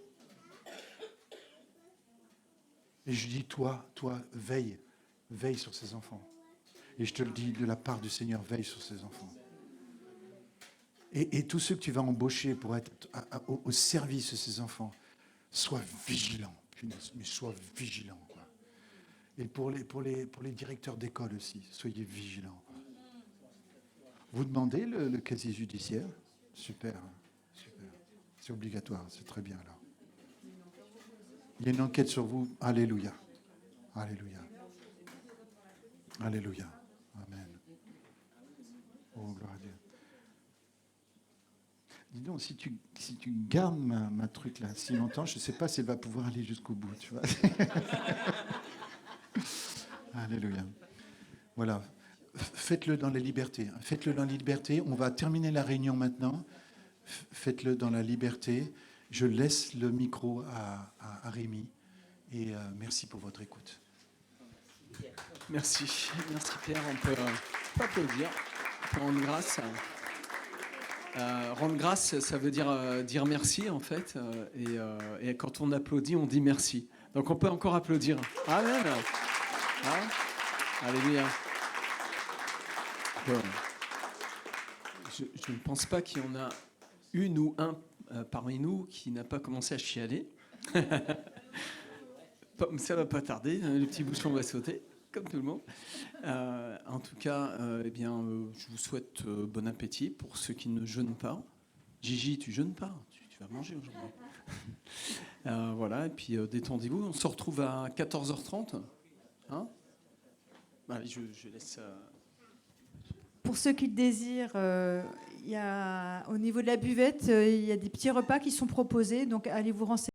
Et je dis, toi, veille sur ces enfants. Et je te le dis de la part du Seigneur, veille sur ces enfants. Et tous ceux que tu vas embaucher pour être au service de ces enfants, sois vigilant, mais sois vigilant. Quoi. Et pour les directeurs d'école aussi, soyez vigilants. Quoi. Vous demandez le casier judiciaire ? Super, super. C'est obligatoire, c'est très bien alors. Il y a une enquête sur vous. Alléluia. Alléluia. Alléluia. Amen. Oh, gloire à Dieu. Dis donc, si tu gardes ma truc là si longtemps, je ne sais pas si elle va pouvoir aller jusqu'au bout, tu vois. Alléluia. Voilà. Faites-le dans la liberté. Faites-le dans la liberté. On va terminer la réunion maintenant. Faites-le dans la liberté. Je laisse le micro à Rémi. Et merci pour votre écoute. Merci Pierre. On peut applaudir pour rendre grâce. Rendre grâce, ça veut dire merci en fait. Et quand on applaudit, on dit merci. Donc on peut encore applaudir. Amen. Hein? Alléluia. Je ne pense pas qu'il y en a une ou un parmi nous qui n'a pas commencé à chialer. Ça va pas tarder, le petit bouchon va sauter, comme tout le monde. En tout cas, je vous souhaite bon appétit pour ceux qui ne jeûnent pas. Gigi, tu jeûnes pas, tu vas manger aujourd'hui. Voilà, et puis détendez-vous. On se retrouve à 14h30. Hein? Allez, je laisse... Pour ceux qui le désirent, au niveau de la buvette, il y a des petits repas qui sont proposés, donc allez vous renseigner.